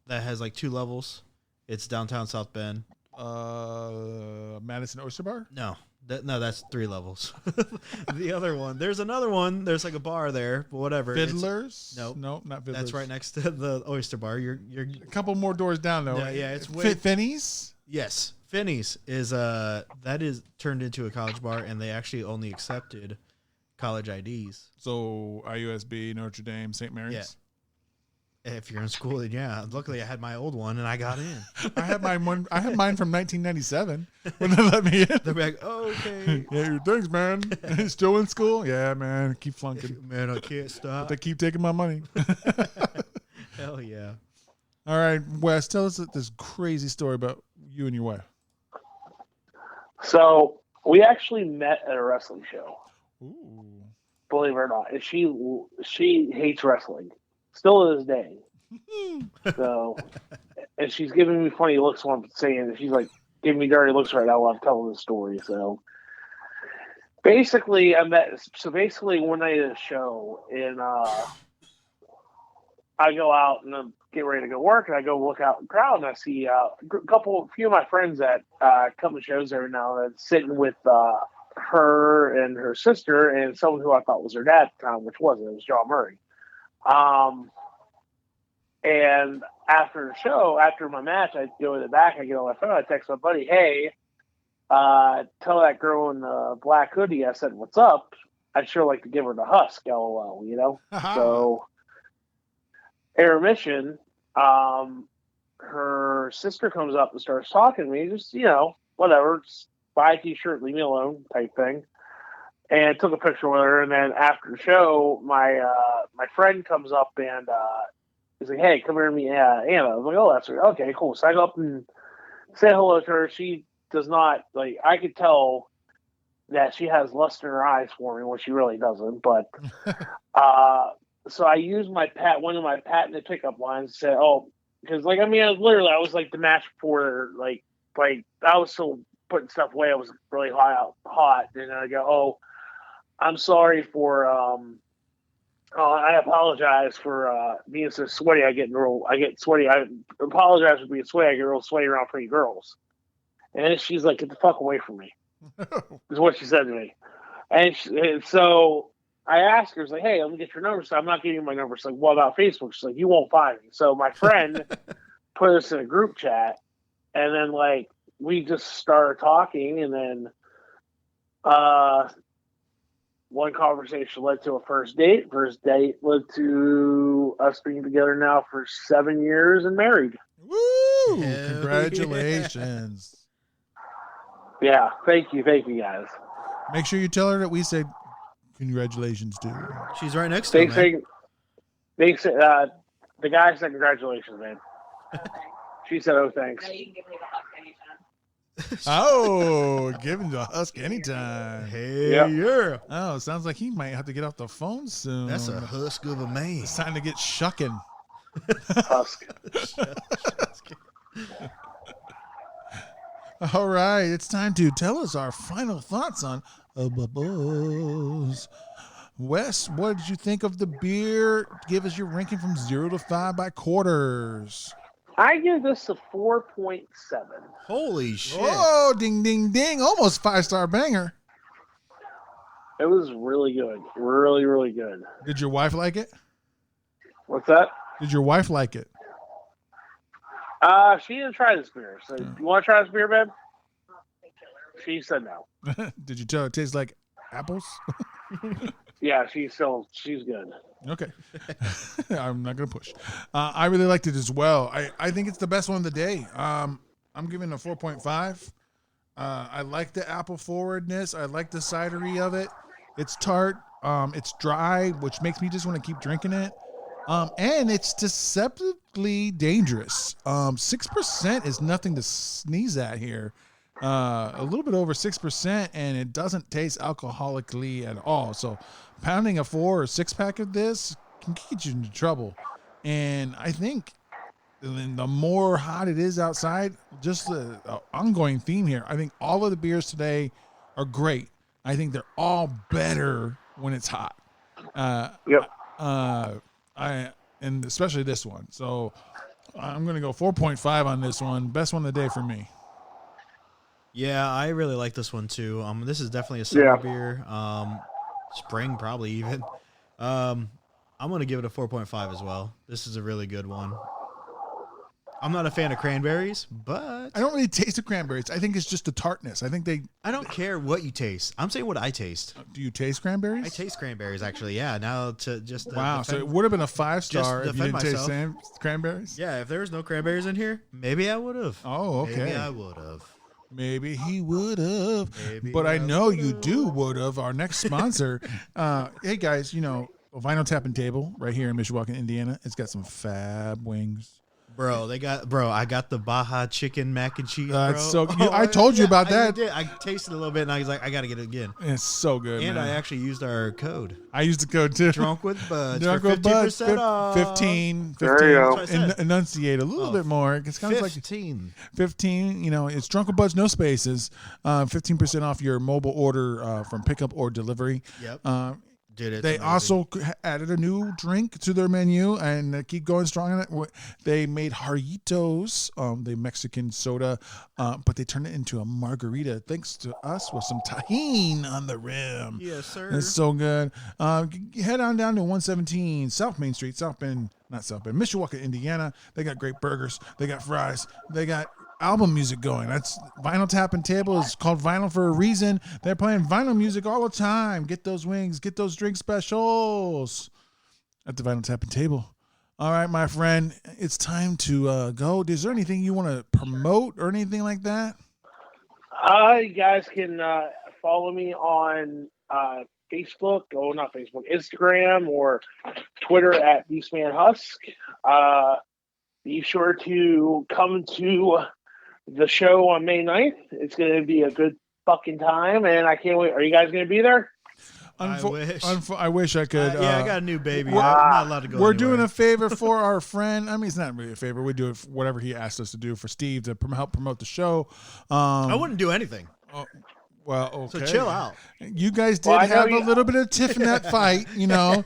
that has like 2 levels. It's downtown South Bend. Madison Oyster Bar? No, that's 3 levels. The other one, there's another one. There's like a bar there, but whatever. Fiddlers? No, not Fiddlers. that's right next to the Oyster Bar. You're a couple more doors down though. Yeah, it's way. Finney's? Yes, Finney's is that is turned into a college bar, and they actually only accepted college IDs. So IUSB, Notre Dame, St. Mary's. Yeah. If you're in school, then yeah. Luckily, I had my old one and I got in. I had mine from 1997 when they let me in. They're like, oh, okay. Yeah, thanks, man. Still in school? Yeah, man. Keep flunking. Man, I can't stop. They keep taking my money. Hell yeah. All right, Wes, tell us this crazy story about you and your wife. So we actually met at a wrestling show. Ooh. Believe it or not, and she hates wrestling still to this day. So, and she's giving me funny looks when I'm saying it. She's like giving me dirty looks right now while I'm telling the story. So basically, one night at a show, and I go out and I'm getting ready to go work, and I go look out in the crowd, and I see a few of my friends that come to shows every now and then sitting with her and her sister and someone who I thought was her dad at the time, which wasn't. It was John Murray. And after the show, after my match, I go in the back, I get on my phone, I text my buddy, hey, tell that girl in the black hoodie, I said, what's up? I'd sure like to give her the husk, LOL, you know? So, intermission, her sister comes up and starts talking to me, just, whatever, just buy a t-shirt, leave me alone type thing. And took a picture with her, and then after the show, my friend comes up and he's like, hey, come here to meet Anna. I was like, oh, that's her. Okay, cool. So I go up and say hello to her. She does not, I could tell that she has lust in her eyes for me, when she really doesn't. But so I used one of my patented pickup lines to say, oh, because I was like the match before, like I was still putting stuff away. I was really hot. And I go, oh, I'm sorry for, I apologize for being so sweaty. I get sweaty. I apologize for being sweaty. I get real sweaty around pretty girls. And then she's like, get the fuck away from me. Is what she said to me. And so I asked her, I was like, hey, let me get your number. So I'm not giving you my number. She's like, what about Facebook? She's like, you won't find me. So my friend put us in a group chat. And then we just started talking. And then one conversation led to a first date. First date led to us being together now for 7 years and married. Woo! Congratulations. Yeah, thank you guys. Make sure you tell her that we said congratulations too. She's right next to me. The guy said congratulations, man. She said, oh, thanks. No, you can give me the hug anytime. Oh, give him the husk anytime. Hey, Yep. yeah. Oh, sounds like he might have to get off the phone soon. That's a husk of a man. It's time to get shucking. Husk. All right, it's time to tell us our final thoughts on Bubbles. Wes, what did you think of the beer? Give us your ranking from 0 to 5 by quarters. I give this a 4.7. Holy shit. Oh, ding, ding, ding. Almost 5-star banger. It was really good. Really, really good. Did your wife like it? What's that? Did your wife like it? She didn't try this beer. So, you want to try this beer, babe? She said no. Did you tell her it tastes like apples? Yeah, she's good. Okay. I'm not going to push. I really liked it as well. I think it's the best one of the day. I'm giving it a 4.5. I like the apple forwardness. I like the cidery of it. It's tart. It's dry, which makes me just want to keep drinking it. And it's deceptively dangerous. 6% is nothing to sneeze at here. A little bit over 6%, and it doesn't taste alcoholically at all. So pounding a 4 or 6 pack of this can get you into trouble. And I think the more hot it is outside, just the ongoing theme here. I think all of the beers today are great. I think they're all better when it's hot. Yep. And especially this one. So I'm going to go 4.5 on this one. Best one of the day for me. Yeah, I really like this one too. This is definitely a summer Yeah. beer. Spring probably even. I'm gonna give it a 4.5 as well. This is a really good one. I'm not a fan of cranberries, but I don't really taste the cranberries. I think it's just the tartness. I think they. I don't care what you taste. I'm saying what I taste. Do you taste cranberries? I taste cranberries actually. Yeah. Now to just Wow. So it defend- would have been a 5-star Just if you didn't defend taste myself. cranberries. yeah. If there was no cranberries in here, maybe I would have. Oh, okay. Maybe I would have. Maybe he would have, Maybe but I I know you do would have. Our next sponsor, hey guys, you know, Vinyl Tap and Table right here in Mishawaka, Indiana. It's got some fab wings. Bro, I got the Baja chicken mac and cheese. Bro. It's so. I told you about that. I did. I tasted a little bit and I was like, I gotta get it again. It's so good. And man. I actually used our code. I used the code too. Drunk with Buds. Drunk for with Buds, 15% off. 15. There you go. That's what I said. Enunciate a little Oh, bit more. It's kind of like 15. 15. You know, it's Drunk with Buds, no spaces. 15% off your mobile order from pickup or delivery. Yep. Dude, it's They amazing. also added a new drink to their menu and they keep going strong on it. They made Jarritos, the Mexican soda, but they turned it into a margarita thanks to us with some tahini on the rim. Yes, sir. It's so good. Head on down to 117 South Main Street, Mishawaka, Indiana. They got great burgers. They got fries. They got album music going. That's Vinyl Tap and Table. Is called Vinyl for a reason. They're playing vinyl music all the time. Get those wings. Get those drink specials at the Vinyl Tap and Table. All right, my friend, it's time to go. Is there anything you want to promote or anything like that? You guys can follow me on Facebook. Oh, not Facebook. Instagram or Twitter at Beastman Husk. Be sure to come to the show on May 9th. It's going to be a good fucking time, and I can't wait. Are you guys going to be there? I wish. I wish I could. Yeah, I got a new baby. I'm we're- not allowed to go We're anywhere. doing a favor for our friend. I mean, it's not really a favor. We do it for whatever he asked us to do for Steve to help promote the show. I wouldn't do anything. Well, okay. So chill out. You guys did Well, I know have a you- little bit of tiff in that fight, you know.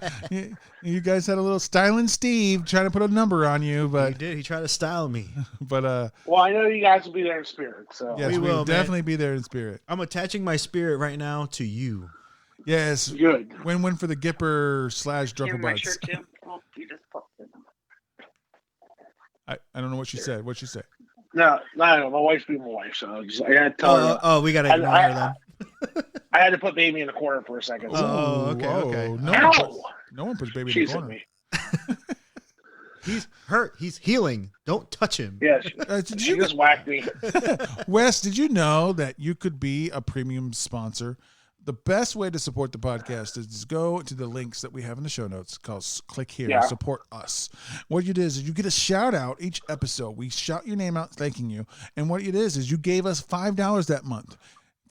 You guys had a little styling Steve trying to put a number on you, He but did. He tried to style me. but Well, I know you guys will be there in spirit. So yes, We we will, will man. definitely be there in spirit. I'm attaching my spirit right now to you. Yes, good. win-win for the Gipper / Give Drunken me my Buds. shirt, Tim. Oh, you just fucked it. I don't know what she said. What'd she say? No, my wife's being my wife, so I got to tell her. We gotta I- ignore I- her then. I had to put baby in the corner for a second. So Oh, okay, okay. Ow! No one puts baby in She's the at corner. me. He's hurt. He's healing. Don't touch him. Yeah, Did she you, just whacked me. Wes, did you know that you could be a premium sponsor? The best way to support the podcast is to go to the links that we have in the show notes. Click here, Yeah. support us. What you did is you get a shout out each episode. We shout your name out thanking you. And what it is you gave us $5 that month.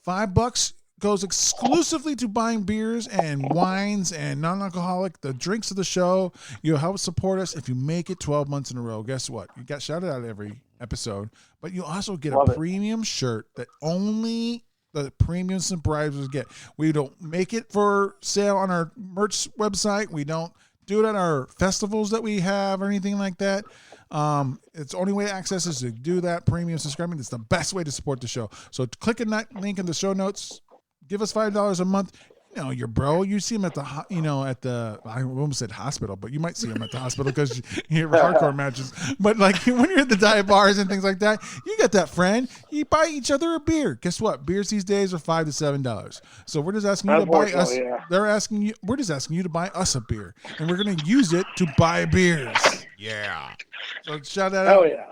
$5 goes exclusively to buying beers and wines and non-alcoholic, the drinks of the show. You'll help support us if you make it 12 months in a row. Guess what? You got shouted out every episode, but you also get Love a it. premium shirt that only the premium subscribers get. We don't make it for sale on our merch website. We don't do it at our festivals that we have or anything like that. It's the only way to access is to do that premium subscribing. It's the best way to support the show. So click on that link in the show notes. Give us $5 a month. You know, your bro, you see him at the, I almost said hospital, but you might see him at the hospital because you have hardcore matches. But like when you're at the dive bars and things like that, you got that friend. You buy each other a beer. Guess what? Beers these days are $5 to $7. So we're just asking you to buy us. Unfortunately, yeah. We're just asking you to buy us a beer, and we're going to use it to buy beers. Yeah. So shout that out. Oh yeah.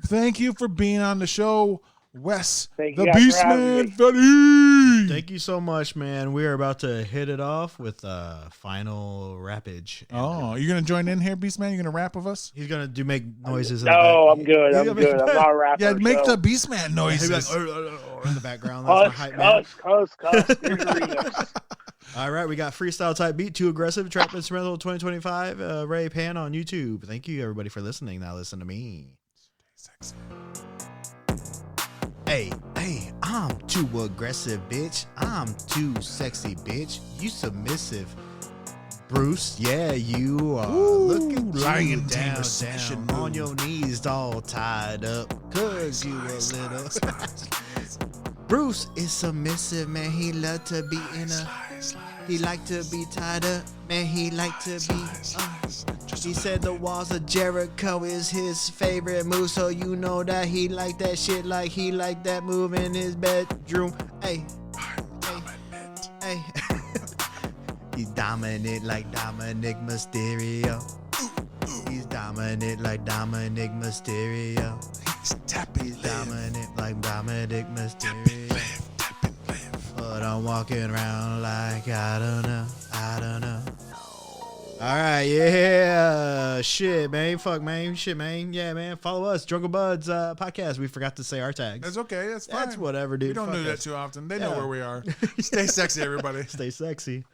Thank you for being on the show, Wes, Thank the you guys for having Beastman me. Fetty. Thank you so much, man. We are about to hit it off with final rappage. Oh, you're gonna join in here, Beastman? You're gonna rap with us? He's gonna make noises. No, in I'm the good. He's I'm gonna good. I'm not a rapper. Yeah, make so. the Beastman He'll be noises. like, in the background. That's my hype man. Cuss. Here's your remix. All right, we got freestyle type beat, too aggressive, trap instrumental 2025. Ray Pan on YouTube. Thank you everybody for listening. Now listen to me. Hey. Hey, I'm too aggressive, bitch. I'm too sexy, bitch. You submissive. Bruce, yeah, you are. Look at lion you tamer down, session down on move. your knees, all tied up, cause you a little. Bruce is submissive, man. He love to be in a. He like to be tied up, man. He like to be. He said the walls of Jericho is his favorite move, so you know that he like that shit, like he like that move in his bedroom. Hey, hey. He's dominant like Dominic Mysterio. He's dominant like Dominic Mysterio. He's tapping He's dominant like Dominic Mysterio. But I'm walking around like I don't know. All right, yeah, shit, man, fuck, man, shit, man, yeah, man. Follow us, Drunken Buds podcast. We forgot to say our tags. That's okay. That's fine. That's whatever, dude. We don't Fuck do that us. too often. They Yeah. know where we are. Stay sexy, everybody. Stay sexy.